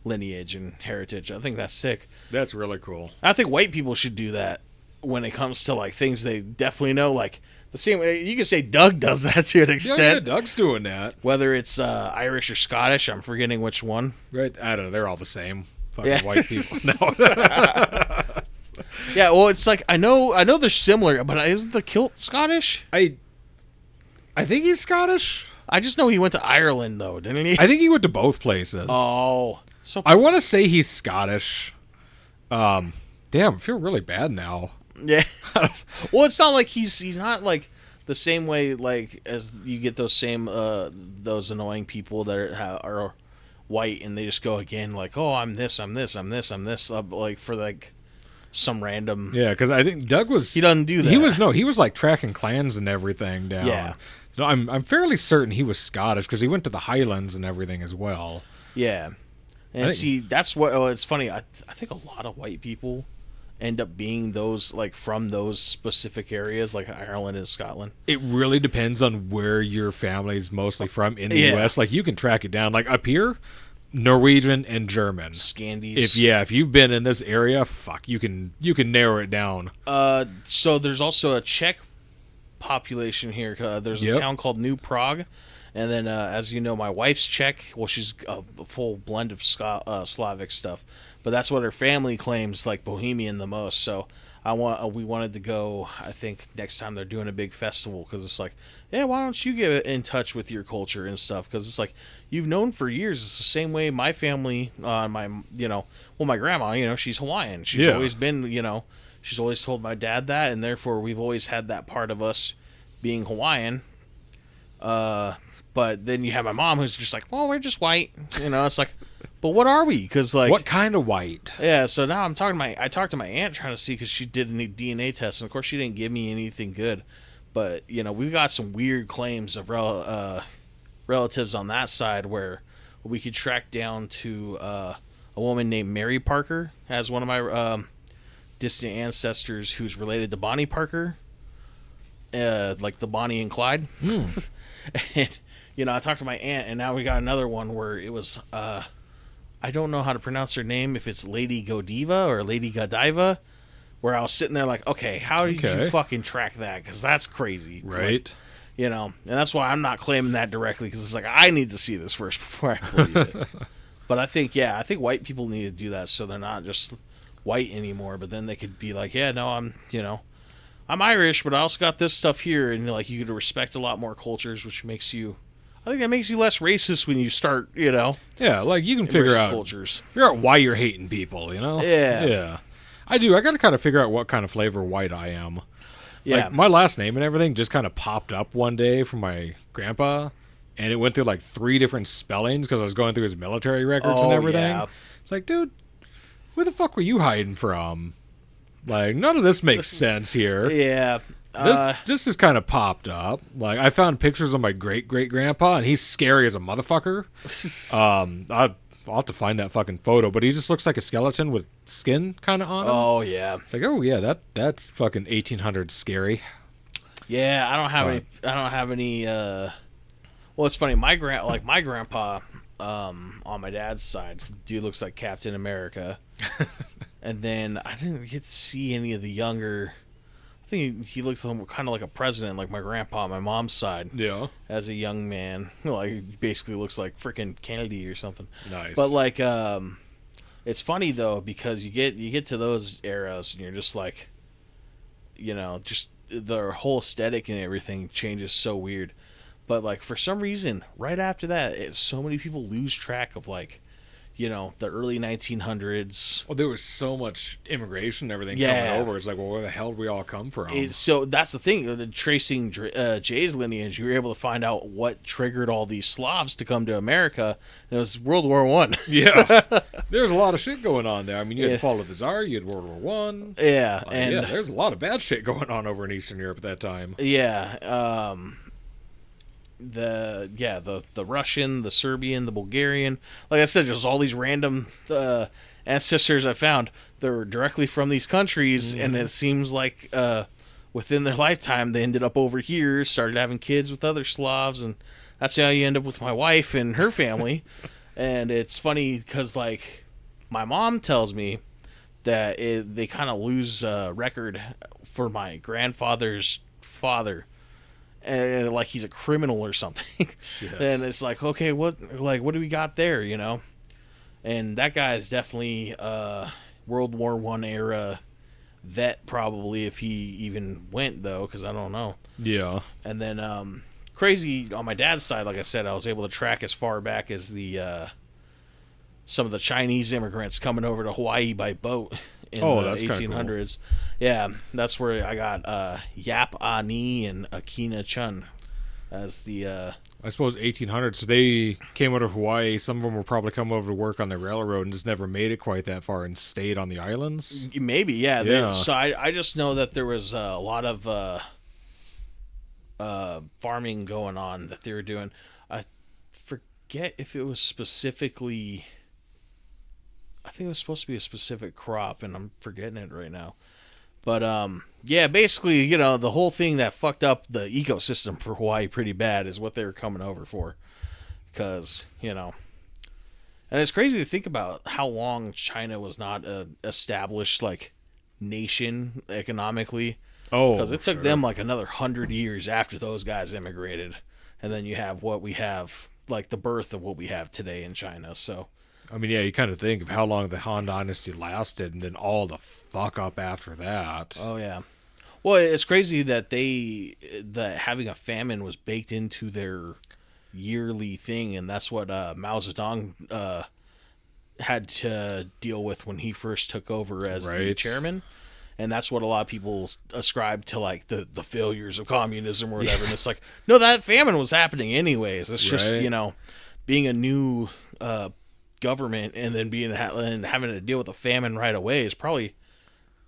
lineage and heritage. I think that's sick. That's really cool. I think white people should do that when it comes to like things they definitely know. Like the same way you can say Doug does that to an extent. Yeah, Doug's doing that. Whether it's Irish or Scottish, I'm forgetting which one. Right? I don't know. They're all the same. Fucking Yeah. white people. No. Yeah, well, it's like I know they're similar, but isn't the kilt Scottish? I think he's Scottish. I just know he went to Ireland though, didn't he? I think he went to both places. Oh, so I want to say he's Scottish. Damn, I feel really bad now. yeah. Well, it's not like he's not like the same way like as you get those same those annoying people that are white and they just go again like, oh, I'm this, like for like some random. Yeah, because I think Doug was. He doesn't do that. He was like tracking clans and everything down. Yeah. No, I'm fairly certain he was Scottish because he went to the Highlands and everything as well. Yeah. And see, that's what. Oh, it's funny. I think a lot of white people end up being those like from those specific areas, like Ireland and Scotland. It really depends on where your family's mostly from in the Yeah. U.S. Like you can track it down. Like up here, Norwegian and German. Scandies. If you've been in this area, fuck, you can narrow it down. So there's also a Czech population here. There's a town called New Prague. And then, as you know, my wife's Czech. Well, she's a full blend of Slavic stuff, but that's what her family claims, like Bohemian, the most. So we wanted to go. I think next time they're doing a big festival because it's like, yeah, why don't you get in touch with your culture and stuff? Because it's like you've known for years. It's the same way my family, my grandma, she's Hawaiian. She's always been, she's always told my dad that, and therefore we've always had that part of us being Hawaiian. But then you have my mom who's just like, well, we're just white. It's like, but what are we? Because like, what kind of white? Yeah. So now I talked to my aunt trying to see because she did a DNA test, and of course she didn't give me anything good. But we've got some weird claims of relatives on that side where we could track down to a woman named Mary Parker as one of my distant ancestors who's related to Bonnie Parker, like the Bonnie and Clyde. And I talked to my aunt, and now we got another one where it was, I don't know how to pronounce her name, if it's Lady Godiva or Lady Godiva, where I was sitting there like, okay, how did you fucking track that? Because that's crazy. Right. Like, and that's why I'm not claiming that directly, because it's like, I need to see this first before I believe it. But I think white people need to do that so they're not just white anymore, but then they could be like, yeah, no, I'm Irish, but I also got this stuff here, and like you could respect a lot more cultures, which makes you... I think that makes you less racist when you start, Yeah, like you can figure out why you're hating people, Yeah. Yeah. I do. I got to kind of figure out what kind of flavor white I am. Yeah. Like my last name and everything just kind of popped up one day from my grandpa, and it went through like 3 different spellings because I was going through his military records and everything. Yeah. It's like, dude, where the fuck were you hiding from? Like, none of this makes sense here. Yeah. This has kind of popped up. Like, I found pictures of my great-great-grandpa, and he's scary as a motherfucker. I'll have to find that fucking photo, but he just looks like a skeleton with skin kind of on him. Oh, yeah. It's like, oh, yeah, that's fucking 1800s scary. Yeah, I don't have any, well, it's funny, my grandpa, on my dad's side, dude looks like Captain America. And then I didn't get to see any of the younger... I think he looks kind of like a president, like my grandpa on my mom's side. Yeah. As a young man, like he basically looks like freaking Kennedy or something. Nice. But like, it's funny though because you get to those eras and you're just like, just the whole aesthetic and everything changes so weird. But like for some reason, right after that, so many people lose track of like, the early 1900s. Well, there was so much immigration and everything coming over. It's like, well, where the hell did we all come from? So that's the thing. Tracing Jay's lineage, you were able to find out what triggered all these Slavs to come to America. And it was World War I. Yeah. There's a lot of shit going on there. I mean, you had the fall of the Tsar, you had World War I. Yeah. And there's a lot of bad shit going on over in Eastern Europe at that time. Yeah. The Russian, the Serbian, the Bulgarian. Like I said, just all these random ancestors I found. They're directly from these countries, and it seems like within their lifetime, they ended up over here, started having kids with other Slavs, and that's how you end up with my wife and her family. And it's funny because, like, my mom tells me that they kind of lose record for my grandfather's father, and like he's a criminal or something. And it's like, okay, what do we got there, you know? And that guy is definitely World War One era vet, probably, if he even went, though, because I don't know. Yeah. And then crazy on my dad's side, like I said, I was able to track as far back as the some of the Chinese immigrants coming over to Hawaii by boat in the that's 1800s. Cool. Yeah, that's where I got Yap Ani and Akina Chun as the. I suppose 1800s. So they came out of Hawaii. Some of them were probably come over to work on the railroad and just never made it quite that far and stayed on the islands. Maybe, yeah. So I just know that there was a lot of farming going on that they were doing. I forget if it was specifically. I think it was supposed to be a specific crop, and I'm forgetting it right now. But, yeah, basically, you know, the whole thing that fucked up the ecosystem for Hawaii pretty bad is what they were coming over for. Because, you know, and it's crazy to think about how long China was not an established, like, nation economically. Oh, because it took them, like, another 100 years after those guys immigrated. And then you have what we have, like, the birth of what we have today in China, so... I mean, yeah, you kind of think of how long the Han Dynasty lasted and then all the fuck up after that. Oh, yeah. Well, it's crazy that that having a famine was baked into their yearly thing, and that's what Mao Zedong had to deal with when he first took over as the chairman. And that's what a lot of people ascribe to, like, the failures of communism or whatever. Yeah. And it's like, no, that famine was happening anyways. It's just, you know, being a new... government and then and having to deal with a famine right away is probably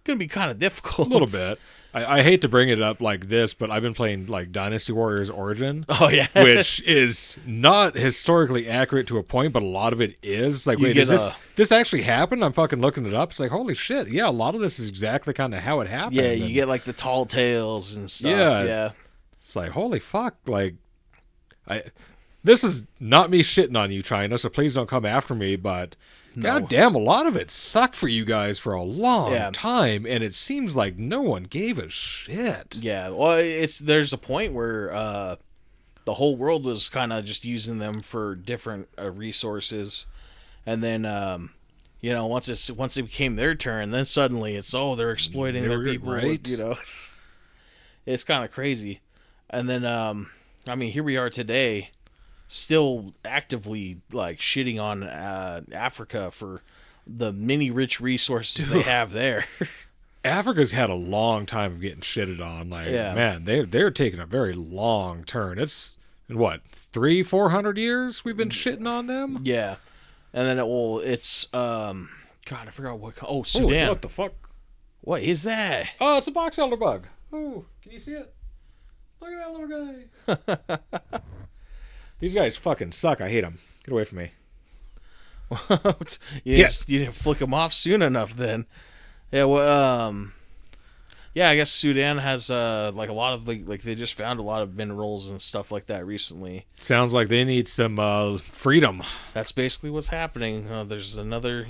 going to be kind of difficult. A little bit. I hate to bring it up like this, but I've been playing like Dynasty Warriors Origin. Oh yeah, which is not historically accurate to a point, but a lot of it is. Like, wait, is this actually happened? I'm fucking looking it up. It's like, holy shit, yeah, a lot of this is exactly kind of how it happened. Yeah, you get like the tall tales and stuff. Yeah, it's like, holy fuck, like This is not me shitting on you, China, so please don't come after me, but goddamn, a lot of it sucked for you guys for a long time, and it seems like no one gave a shit. Yeah, well, there's a point where the whole world was kind of just using them for different resources, and then you know, once it became their turn, then suddenly it's they're exploiting their people, right? You know, it's kind of crazy, and then I mean, here we are today. Still actively like shitting on Africa for the many rich resources they have there. Africa's had a long time of getting shitted on. Like, man, they're taking a very long turn. It's in what 300-400 years we've been shitting on them. Yeah, and then it's God, I forgot what. Oh, Sudan. Oh, what the fuck? What is that? Oh, it's a box elder bug. Oh, can you see it? Look at that little guy. These guys fucking suck. I hate them. Get away from me. You didn't flick them off soon enough then. Yeah, well, yeah, I guess Sudan has like a lot of like they just found a lot of minerals and stuff like that recently. Sounds like they need some freedom. That's basically what's happening. There's another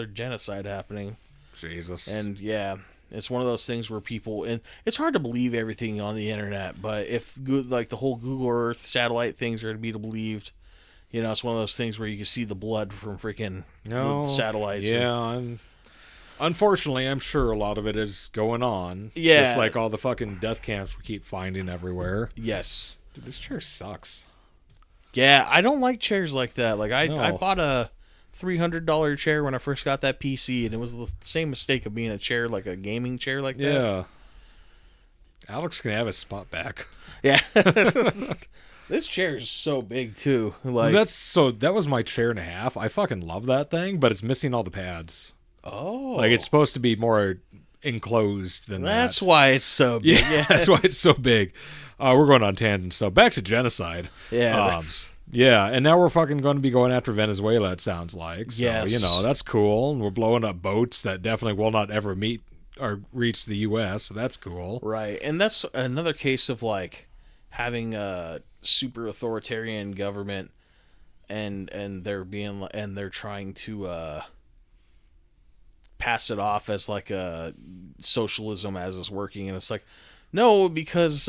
genocide happening. Jesus. And yeah, it's one of those things where people, and it's hard to believe everything on the internet, but if like the whole Google Earth satellite things are to be believed, you know, it's one of those things where you can see the blood from freaking satellites. Yeah, unfortunately, I'm sure a lot of it is going on. Yeah. Just like all the fucking death camps we keep finding everywhere. Yes. Dude, this chair sucks. Yeah, I don't like chairs like that. Like, I bought a $300 chair when I first got that PC, and it was the same mistake of being a chair, like a gaming chair like that. Yeah. Alex can have his spot back. Yeah. This chair is so big too. Like that was my chair and a half. I fucking love that thing, but it's missing all the pads. Oh. Like, it's supposed to be more enclosed than that's why it's so big. Yeah, that's why it's so big. We're going on tangent. So back to genocide. Yeah. Yeah, and now we're fucking going to be going after Venezuela, it sounds like. So, yes. you know, that's cool. And we're blowing up boats that definitely will not ever meet reach the U.S., so that's cool. Right, and that's another case of like having a super authoritarian government, and they're trying to pass it off as like a socialism as is working, and it's like, no, because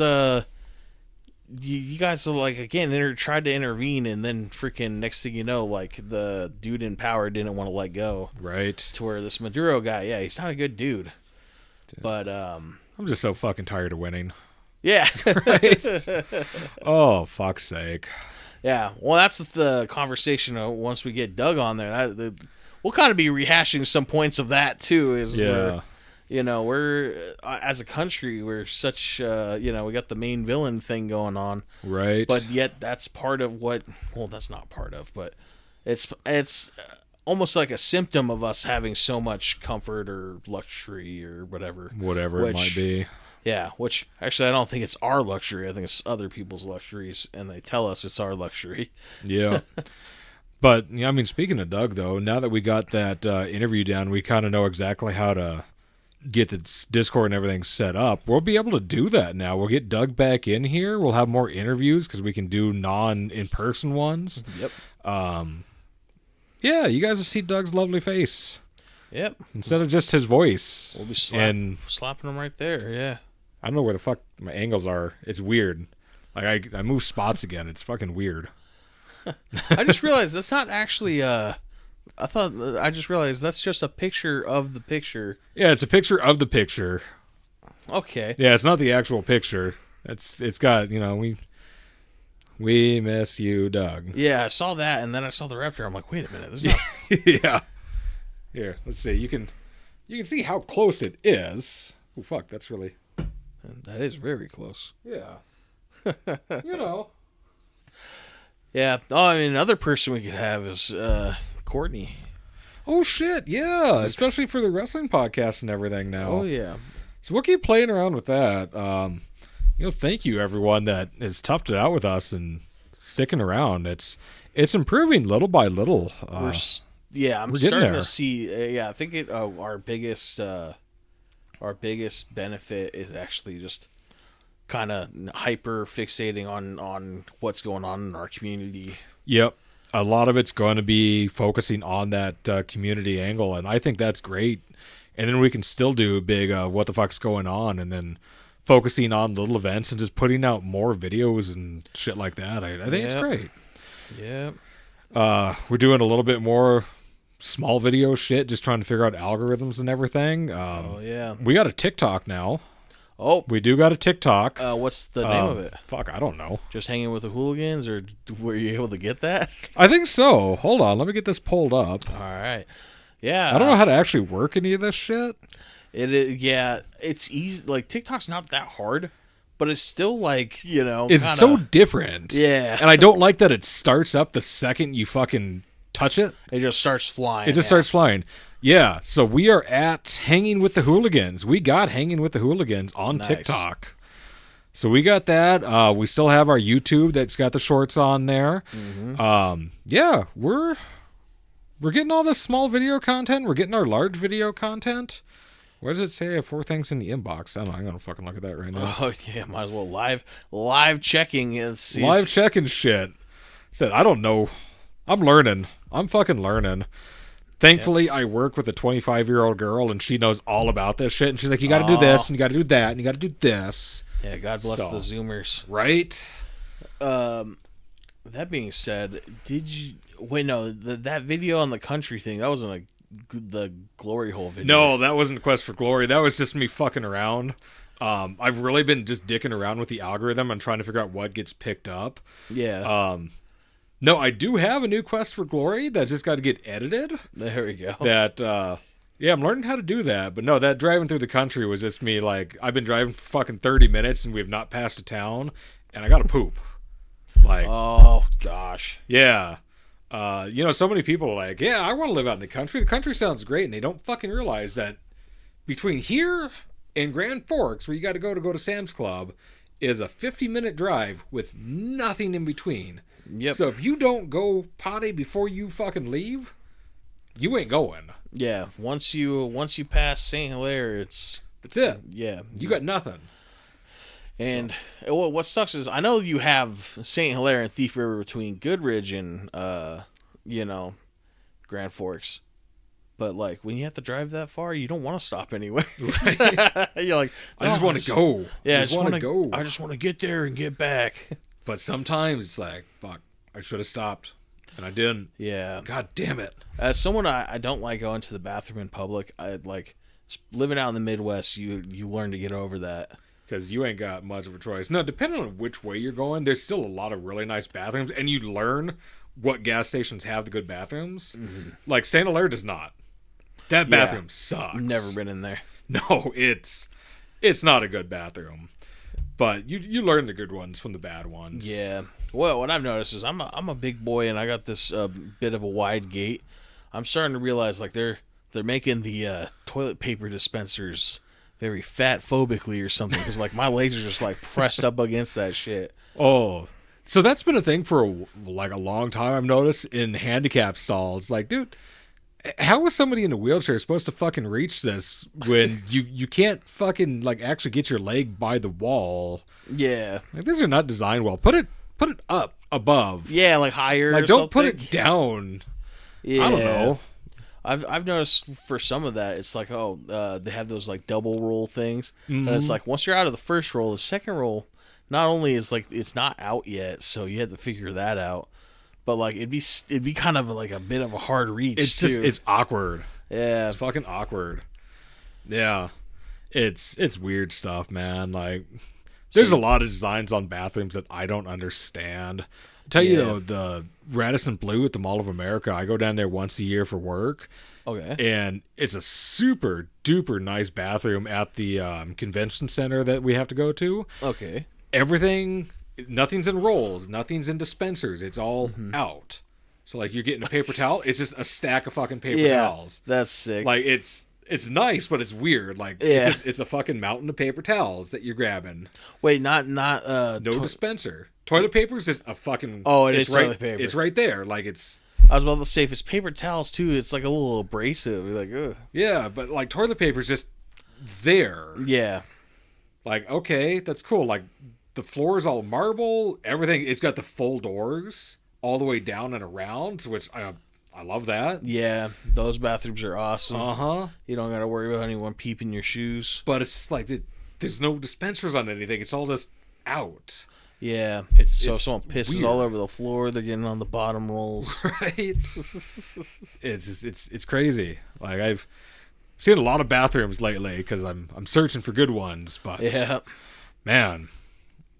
you guys are like, again, tried to intervene, and then freaking next thing you know, like the dude in power didn't want to let go, Right. to where this Maduro guy, yeah, he's not a good dude. But I'm just so fucking tired of winning. yeah. Right. Oh, fuck's sake. Yeah, well, that's the conversation once we get Doug on there. We'll kind of be rehashing some points of that too. We're as a country, we're such we got the main villain thing going on, Right. but yet that's part of what. Well, that's not part of, but it's almost like a symptom of us having so much comfort or luxury or whatever. Whatever it might be. Yeah, which actually I don't think it's our luxury. I think it's other people's luxuries, and they tell us it's our luxury. Yeah. But, I mean, speaking of Doug, though, now that we got that interview down, we kind of know exactly how to get the Discord and everything set up. We'll be able to do that now. We'll get Doug back in here. We'll have more interviews because we can do non-in-person ones. Yep. Yeah, you guys will see Doug's lovely face. Yep. Instead of just his voice. We'll be slapping him right there, yeah. I don't know where the fuck my angles are. It's weird. Like, I move spots again. It's fucking weird. I just realized that's not actually, I just realized that's just a picture of the picture. Yeah, it's a picture of the picture. Okay. Yeah, it's not the actual picture. It's got, we miss you, Doug. Yeah, I saw that, and then I saw the raptor. I'm like, wait a minute, there's not... Yeah. Here, let's see. You can see how close it is. Oh, fuck, that's really... That is very close. Yeah. Yeah. Oh, I mean, another person we could have is Courtney. Oh, shit, yeah. Especially for the wrestling podcast and everything now. Oh, yeah. So we'll keep playing around with that. Thank you, everyone that has toughed it out with us and sticking around. It's improving little by little. I'm starting to see. I think our biggest benefit is actually just kind of hyper fixating on what's going on in our community. Yep. A lot of it's going to be focusing on that community angle, and I think that's great. And then we can still do a big what the fuck's going on, and then focusing on little events and just putting out more videos and shit like that. I think it's great. Yeah. We're doing a little bit more small video shit, just trying to figure out algorithms and everything. We got a TikTok now. Oh, we do got a TikTok. What's the name of it? Fuck, I don't know. Just hanging with the hooligans, or were you able to get that? I think so. Hold on, let me get this pulled up. All right. Yeah. I don't know how to actually work any of this shit. It is, yeah, it's easy. Like, TikTok's not that hard, but it's still like, it's so different. Yeah. And I don't like that it starts up the second you fucking touch it. It just starts flying. It just starts flying. Yeah, so we are at Hanging with the Hooligans. We got Hanging with the Hooligans on TikTok. So we got that. We still have our YouTube that's got the shorts on there. Mm-hmm. Yeah, we're getting all this small video content. We're getting our large video content. What does it say? I have 4 things in the inbox. I don't know. I'm going to fucking look at that right now. Oh, yeah, might as well live checking. Live checking shit. Said, I don't know. I'm learning. I'm fucking learning. Thankfully, I work with a 25-year-old girl, and she knows all about this shit. And she's like, you got to do this, and you got to do that, and you got to do this. Yeah, God bless the Zoomers. Right? That being said, did you... Wait, no, that video on the country thing, that wasn't the glory hole video. No, that wasn't Quest for Glory. That was just me fucking around. I've really been just dicking around with the algorithm and trying to figure out what gets picked up. Yeah. No, I do have a new Quest for Glory that's just got to get edited. There we go. I'm learning how to do that. But no, that driving through the country was just me, like, I've been driving for fucking 30 minutes and we have not passed a town, and I got to poop. Like, oh, gosh. Yeah. So many people are like, yeah, I want to live out in the country. The country sounds great, and they don't fucking realize that between here and Grand Forks, where you got to go to Sam's Club, is a 50-minute drive with nothing in between. Yep. So if you don't go potty before you fucking leave, you ain't going. Yeah, once you pass Saint Hilaire, it's That's it. yeah. You got nothing. And what sucks is I know you have Saint Hilaire and Thief River between Goodridge and you know, Grand Forks. But like when you have to drive that far, you don't want to stop anyway. Right. You're like, I just want to go. Yeah, I just want to go. I just want to get there and get back. But sometimes it's like, fuck, I should have stopped, and I didn't. Yeah. God damn it. As someone I don't like going to the bathroom in public. I like living out in the Midwest. You learn to get over that. Because you ain't got much of a choice. No, depending on which way you're going, there's still a lot of really nice bathrooms, and you learn what gas stations have the good bathrooms. Mm-hmm. Like Saint Hilaire does not. That bathroom sucks. Never been in there. No, it's not a good bathroom. But you learn the good ones from the bad ones. Yeah. Well, what I've noticed is I'm a big boy and I got this bit of a wide gate. I'm starting to realize like they're making the toilet paper dispensers very fat phobically or something because like my legs are just like pressed up against that shit. Oh, so that's been a thing for a long time. I've noticed in handicap stalls. Like, dude, how is somebody in a wheelchair supposed to fucking reach this when you can't fucking like actually get your leg by the wall? Yeah, like these are not designed well. Put it up above. Yeah, like higher. Like or don't something. put it down. Yeah. I don't know. I've noticed for some of that it's like they have those like double roll things, and it's like once you're out of the first roll, the second roll not only is like it's not out yet, so you have to figure that out. But like it'd be kind of like a bit of a hard reach. It's too. just it's awkward. Yeah, it's fucking awkward. Yeah, it's weird stuff, man. Like there's a lot of designs on bathrooms that I don't understand. I'll tell you though, the Radisson Blue at the Mall of America, I go down there once a year for work. Okay, and it's a super duper nice bathroom at the convention center that we have to go to. Okay, everything. Nothing's in rolls. Nothing's in dispensers. It's all out. So, like, you're getting a paper towel. It's just a stack of fucking paper towels. That's sick. Like, it's nice, but it's weird. Like, it's a fucking mountain of paper towels that you're grabbing. Wait, not no dispenser. Toilet paper is just a fucking... Oh, it is toilet paper. It's right there. Like, it's... I was about to say, if it's paper towels, too, it's like a little abrasive. You're like, ugh. Yeah, but, like, toilet paper is just there. Yeah. Like, okay, that's cool. Like... The floor is all marble. Everything. It's got the full doors all the way down and around, which I love that. Yeah, those bathrooms are awesome. Uh-huh. You don't got to worry about anyone peeping your shoes. But it's like there's no dispensers on anything. It's all just out. Yeah. It's if someone pisses weird. all over the floor, they're getting on the bottom rolls. Right. It's crazy. Like I've seen a lot of bathrooms lately because I'm searching for good ones. But man.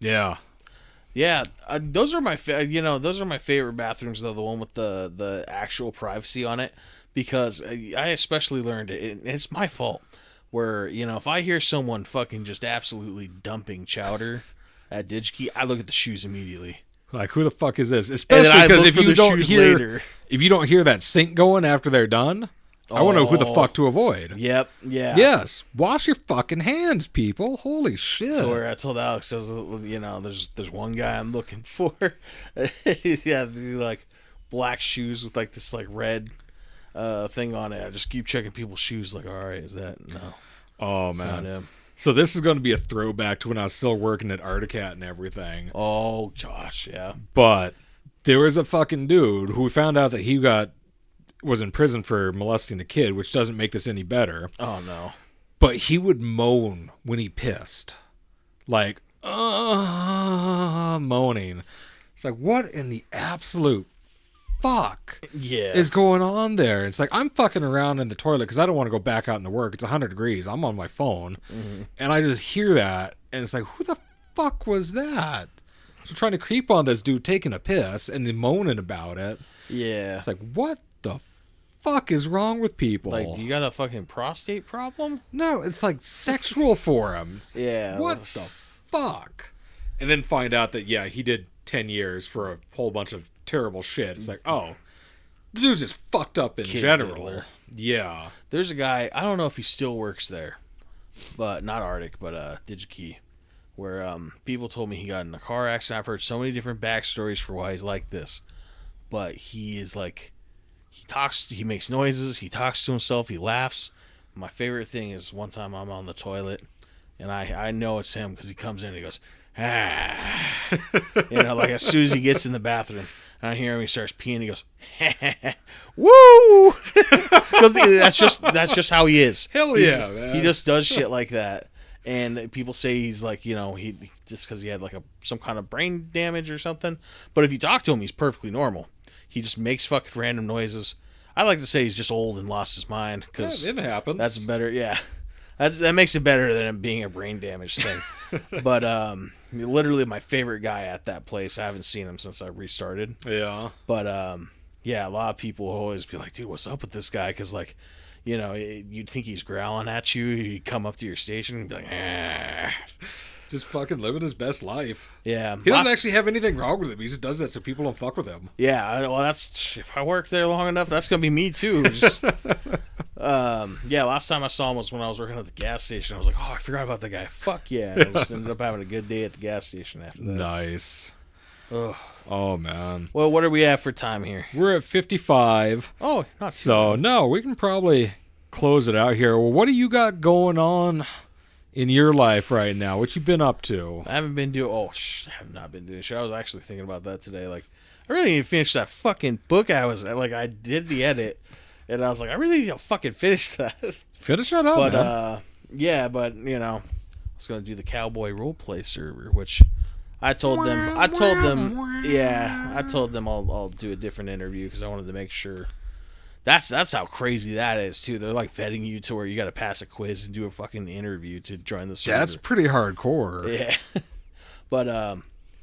Yeah, those are my those are my favorite bathrooms though. The one with the actual privacy on it, because I especially learned it. And it's my fault. Where if I hear someone fucking just absolutely dumping chowder at DigiKey, I look at the shoes immediately. Like who the fuck is this? Especially because if you don't hear that sink going after they're done. I want to know who the fuck to avoid. Yep. Yeah. Yes. Wash your fucking hands, people. Holy shit. So where I told Alex, there's one guy I'm looking for. Yeah, these like black shoes with like this like red thing on it. I just keep checking people's shoes. Like, all right, is that no? Oh man. So this is going to be a throwback to when I was still working at Articat and everything. Oh, Josh, yeah. But there was a fucking dude who we found out that he was in prison for molesting a kid, which doesn't make this any better. Oh, no. But he would moan when he pissed. Like, moaning. It's like, what in the absolute fuck is going on there? It's like, I'm fucking around in the toilet because I don't want to go back out into work. It's 100 degrees. I'm on my phone. Mm-hmm. And I just hear that. And it's like, who the fuck was that? So trying to creep on this dude taking a piss and then moaning about it. Yeah. It's like, what the fuck is wrong with people? Like, do you got a fucking prostate problem? No, it's like sexual forums. Yeah. What the fuck? And then find out that, he did 10 years for a whole bunch of terrible shit. It's like, oh, the dude's just fucked up in general. Diddler. Yeah. There's a guy, I don't know if he still works there, but not Arctic, but DigiKey, where people told me he got in a car accident. I've heard so many different backstories for why he's like this. But he is like He talks, he makes noises, he talks to himself, he laughs. My favorite thing is one time I'm on the toilet, and I know it's him because he comes in and he goes, ah. Like as soon as he gets in the bathroom, and I hear him, he starts peeing, he goes, woo! that's just how he is. Hell yeah, man. He just does shit like that. And people say he's like, he just because he had like some kind of brain damage or something. But if you talk to him, he's perfectly normal. He just makes fucking random noises. I like to say he's just old and lost his mind because it happens. That's better. Yeah, that makes it better than it being a brain damage thing. But literally my favorite guy at that place. I haven't seen him since I restarted. Yeah. But yeah, a lot of people will always be like, dude, what's up with this guy? Because like, you'd think he's growling at you. He'd come up to your station and be like, ah. Just fucking living his best life. Yeah. He doesn't actually have anything wrong with him. He just does that so people don't fuck with him. Yeah, well, if I work there long enough, that's going to be me too. Just, yeah, last time I saw him was when I was working at the gas station. I was like, oh, I forgot about that guy. Fuck yeah. And I just ended up having a good day at the gas station after that. Nice. Ugh. Oh, man. Well, what are we at for time here? We're at 55. Oh, not too So, bad. no, we can probably close it out here. Well, what do you got going on in your life right now? What you been up to? I haven't been doing. I have not been doing shit. I was actually thinking about that today. Like, I really need to finish that fucking book. I did the edit, and I was like, I really need to fucking finish that. Finish that up, But man. yeah, but I was gonna do the cowboy roleplay server, which I told them. Yeah, I told them I'll do a different interview because I wanted to make sure. That's how crazy that is too. They're like vetting you to where you got to pass a quiz and do a fucking interview to join the server. That's pretty hardcore. Yeah, but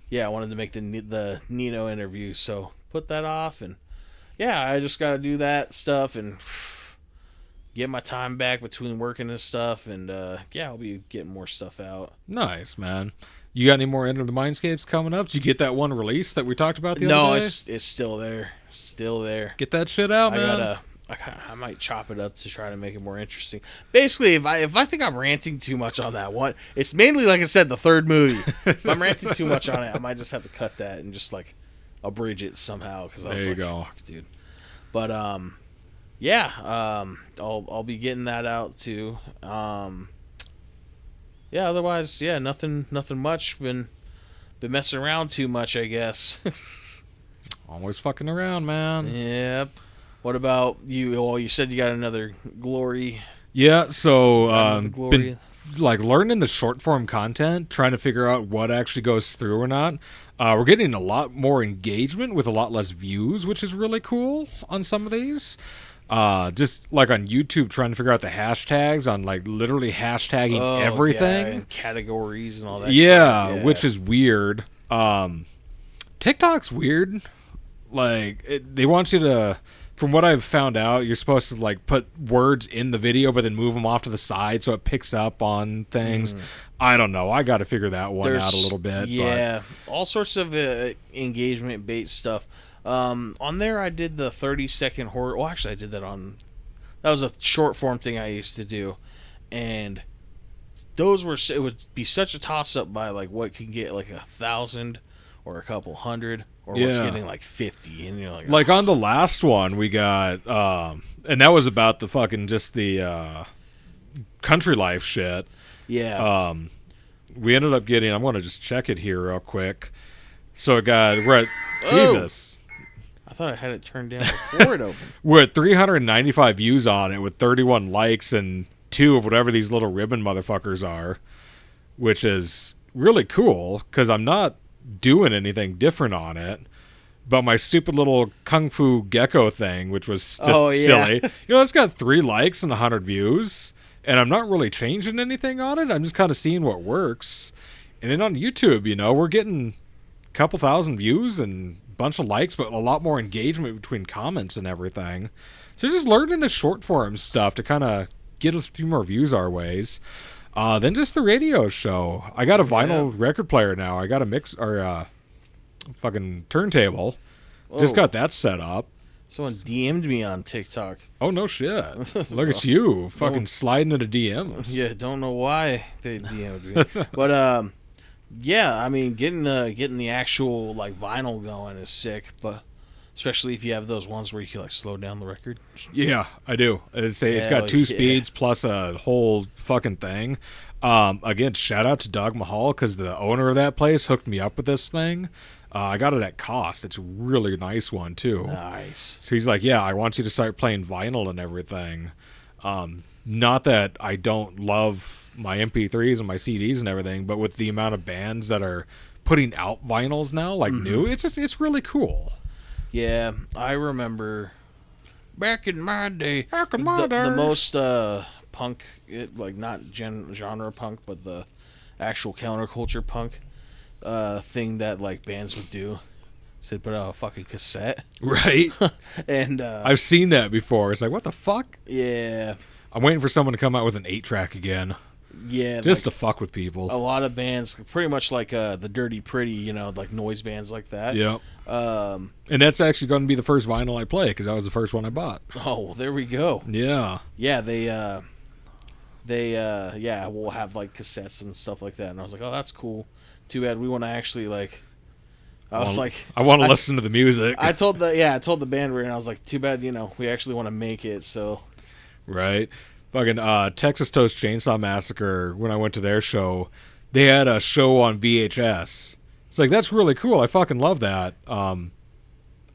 yeah, I wanted to make the Nino interview, so put that off, and yeah, I just got to do that stuff and get my time back between working and stuff, and yeah, I'll be getting more stuff out. Nice, man. You got any more Enter the Mindscapes coming up? Did you get that one release that we talked about the other day? No, it's still there. Still there. Get that shit out, man. I might chop it up to try to make it more interesting. Basically, if I think I'm ranting too much on that one, it's mainly, like I said, the third movie. If I'm ranting too much on it, I might just have to cut that and just like abridge it somehow. Because I was there you like, go, fuck, dude. But yeah, I'll be getting that out too. Yeah, otherwise, yeah, nothing much. Been messing around too much, I guess. Always fucking around, man. Yep. What about you? Well, you said you got another glory. Yeah, so Glory. been like learning the short form content, trying to figure out what actually goes through or not. We're getting a lot more engagement with a lot less views, which is really cool on some of these. Just like on YouTube, trying to figure out the hashtags on like literally hashtagging everything. Yeah, and categories and all that. Yeah, which is weird. TikTok's weird. Like they want you to, from what I've found out, you're supposed to like put words in the video, but then move them off to the side so it picks up on things. I don't know. I got to figure that one out a little bit. Yeah, all sorts of engagement bait stuff. On there, I did the 30-second horror. Well, actually, I did that on. That was a short form thing I used to do, and those were. It would be such a toss up by like what can get like 1,000 or a couple hundred, or what's getting like 50, and you're like on the last one we got, and that was about the fucking just the country life shit. Yeah. We ended up getting. I'm gonna just check it here real quick. So we're at Jesus. I thought I had it turned down before it opened. We're at 395 views on it with 31 likes and 2 of whatever these little ribbon motherfuckers are, which is really cool because I'm not doing anything different on it. But my stupid little Kung Fu Gecko thing, which was just silly, it's got 3 likes and 100 views, and I'm not really changing anything on it. I'm just kind of seeing what works. And then on YouTube, we're getting a couple thousand views and bunch of likes, but a lot more engagement between comments and everything. So just learning the short form stuff to kind of get a few more views our ways. Then just the radio show. I got a vinyl record player now. I got a mix or fucking turntable. Whoa. Just got that set up. Someone DM'd me on TikTok. Oh no shit! Look at you, fucking sliding into DMs. Yeah, don't know why they DM'd me, but yeah, I mean, getting the actual like vinyl going is sick. But especially if you have those ones where you can like slow down the record. Yeah, I do. I'd say it's Hell got 2 yeah. speeds plus a whole fucking thing. Again, shout out to Dog Mahal because the owner of that place hooked me up with this thing. I got it at cost. It's a really nice one too. Nice. So he's like, yeah, I want you to start playing vinyl and everything. Not that I don't love my MP3s and my CDs and everything, but with the amount of bands that are putting out vinyls now, like new, it's really cool. Yeah, I remember back in my day, The the most punk, like not genre punk, but the actual counterculture punk thing that like bands would do. So they put out a fucking cassette, Right? and I've seen that before. It's like, what the fuck? yeah, I'm waiting for someone to come out with an 8-track again, yeah, just like, to fuck with people. a lot of bands, pretty much like the Dirty Pretty, like noise bands like that. Yeah. Um. And that's actually going to be the first vinyl I play because that was the first one I bought. Oh, well, there we go. Yeah. Yeah, yeah, we'll have like cassettes and stuff like that. And I was like, oh, that's cool. Too bad we want to actually like. I was like, I want to listen to the music. I told the band we're in. I was like, too bad, we actually want to make it. So. Right. Fucking Texas Toast Chainsaw Massacre, when I went to their show, they had a show on VHS. It's like, that's really cool. I fucking love that. I'm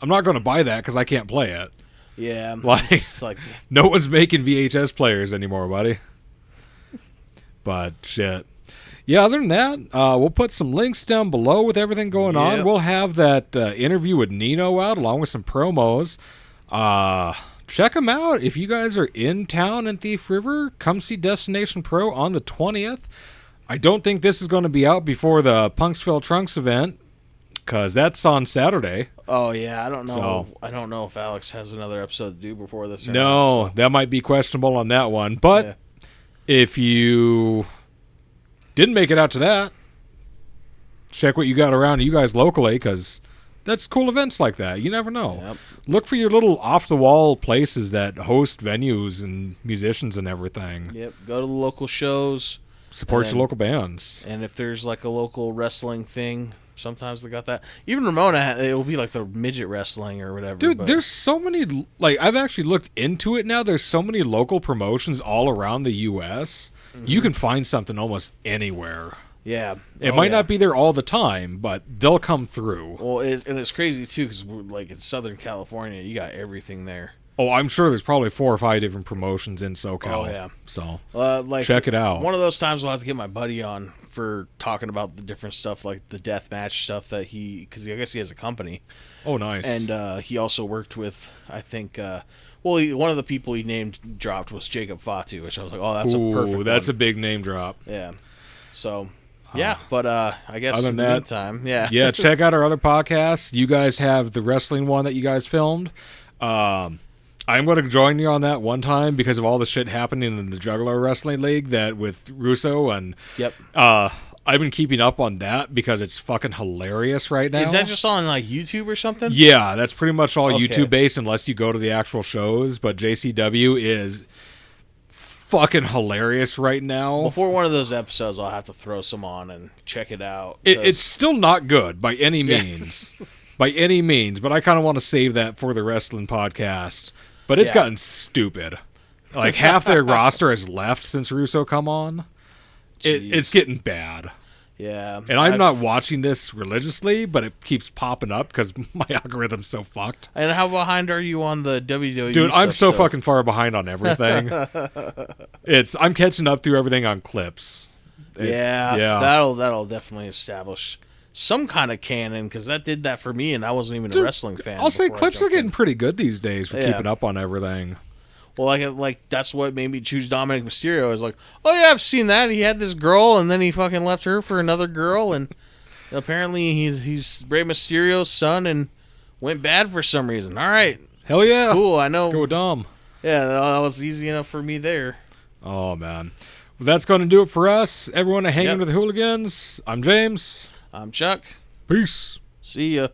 not going to buy that because I can't play it. Yeah. Like, no one's making VHS players anymore, buddy. But shit. Yeah, other than that, we'll put some links down below with everything going on. Yep. We'll have that interview with Nino out along with some promos. Check them out. If you guys are in town in Thief River, come see Destination Pro on the 20th. I don't think this is going to be out before the Punksville Trunks event because that's on Saturday. Oh yeah, I don't know. So- I don't know if Alex has another episode to do before this. Or No, not, so. that might be questionable on that one. But Yeah. if you didn't make it out to that, check what you got around you guys locally because that's cool events like that. You never know. Yep. Look for your little off-the-wall places that host venues and musicians and everything. Yep. Go to the local shows. Support And your local bands. And if there's like a local wrestling thing, sometimes they got that. Even Ramona, it will be like the midget wrestling or whatever. Dude, but there's so many, like, I've actually looked into it now. There's so many local promotions all around the U.S. You can find something almost anywhere. yeah, It might not be there all the time, but they'll come through. Well, and it's crazy too because we're like in Southern California, you got everything there. Oh, I'm sure there's probably 4 or 5 different promotions in SoCal. Oh, yeah. So, Like check it out. One of those times we'll have to get my buddy on for talking about the different stuff, like the death match stuff that because I guess he has a company, oh, nice. and he also worked with, I think, one of the people he dropped was Jacob Fatu, which I was like, oh, that's a perfect. That's one. a big name drop. Yeah. So, yeah, but I guess Other in than the that, meantime, yeah. Yeah, check out our other podcasts. You guys have the wrestling one that you guys filmed. I'm going to join you on that one time because of all the shit happening in the Juggalo Wrestling League that with Russo and Yep. I've been keeping up on that because it's fucking hilarious right now. Is that just on like YouTube or something? Yeah, that's pretty much all Okay. YouTube based unless you go to the actual shows, but JCW is fucking hilarious right now. Before one of those episodes, I'll have to throw some on and check it out. It's still not good by any Yeah. means. By any means, but I kind of want to save that for the wrestling podcast. But it's Yeah. gotten stupid. Like half their roster has left since Russo come on. It's getting bad. Yeah. And I'm not watching this religiously, but it keeps popping up because my algorithm's so fucked. And how behind are you on the WWE? Dude, I'm so stuff? fucking far behind on everything. I'm catching up through everything on clips. Yeah. yeah. That'll definitely establish some kind of canon because that did that for me, and I wasn't even a wrestling fan. I'll say before I clips are jumped getting in. pretty good these days for Yeah. keeping up on everything. Well, like that's what made me choose Dominic Mysterio. Is like, oh yeah, I've seen that. He had this girl, and then he fucking left her for another girl, and apparently he's Rey Mysterio's son, and went bad for some reason. All right, Hell yeah. cool. I know. Let's go Dom. Yeah, that was easy enough for me there. Oh, man. Well, that's going to do it for us. Everyone hanging Yep. with the Hooligans. I'm James. I'm Chuck. Peace. See ya.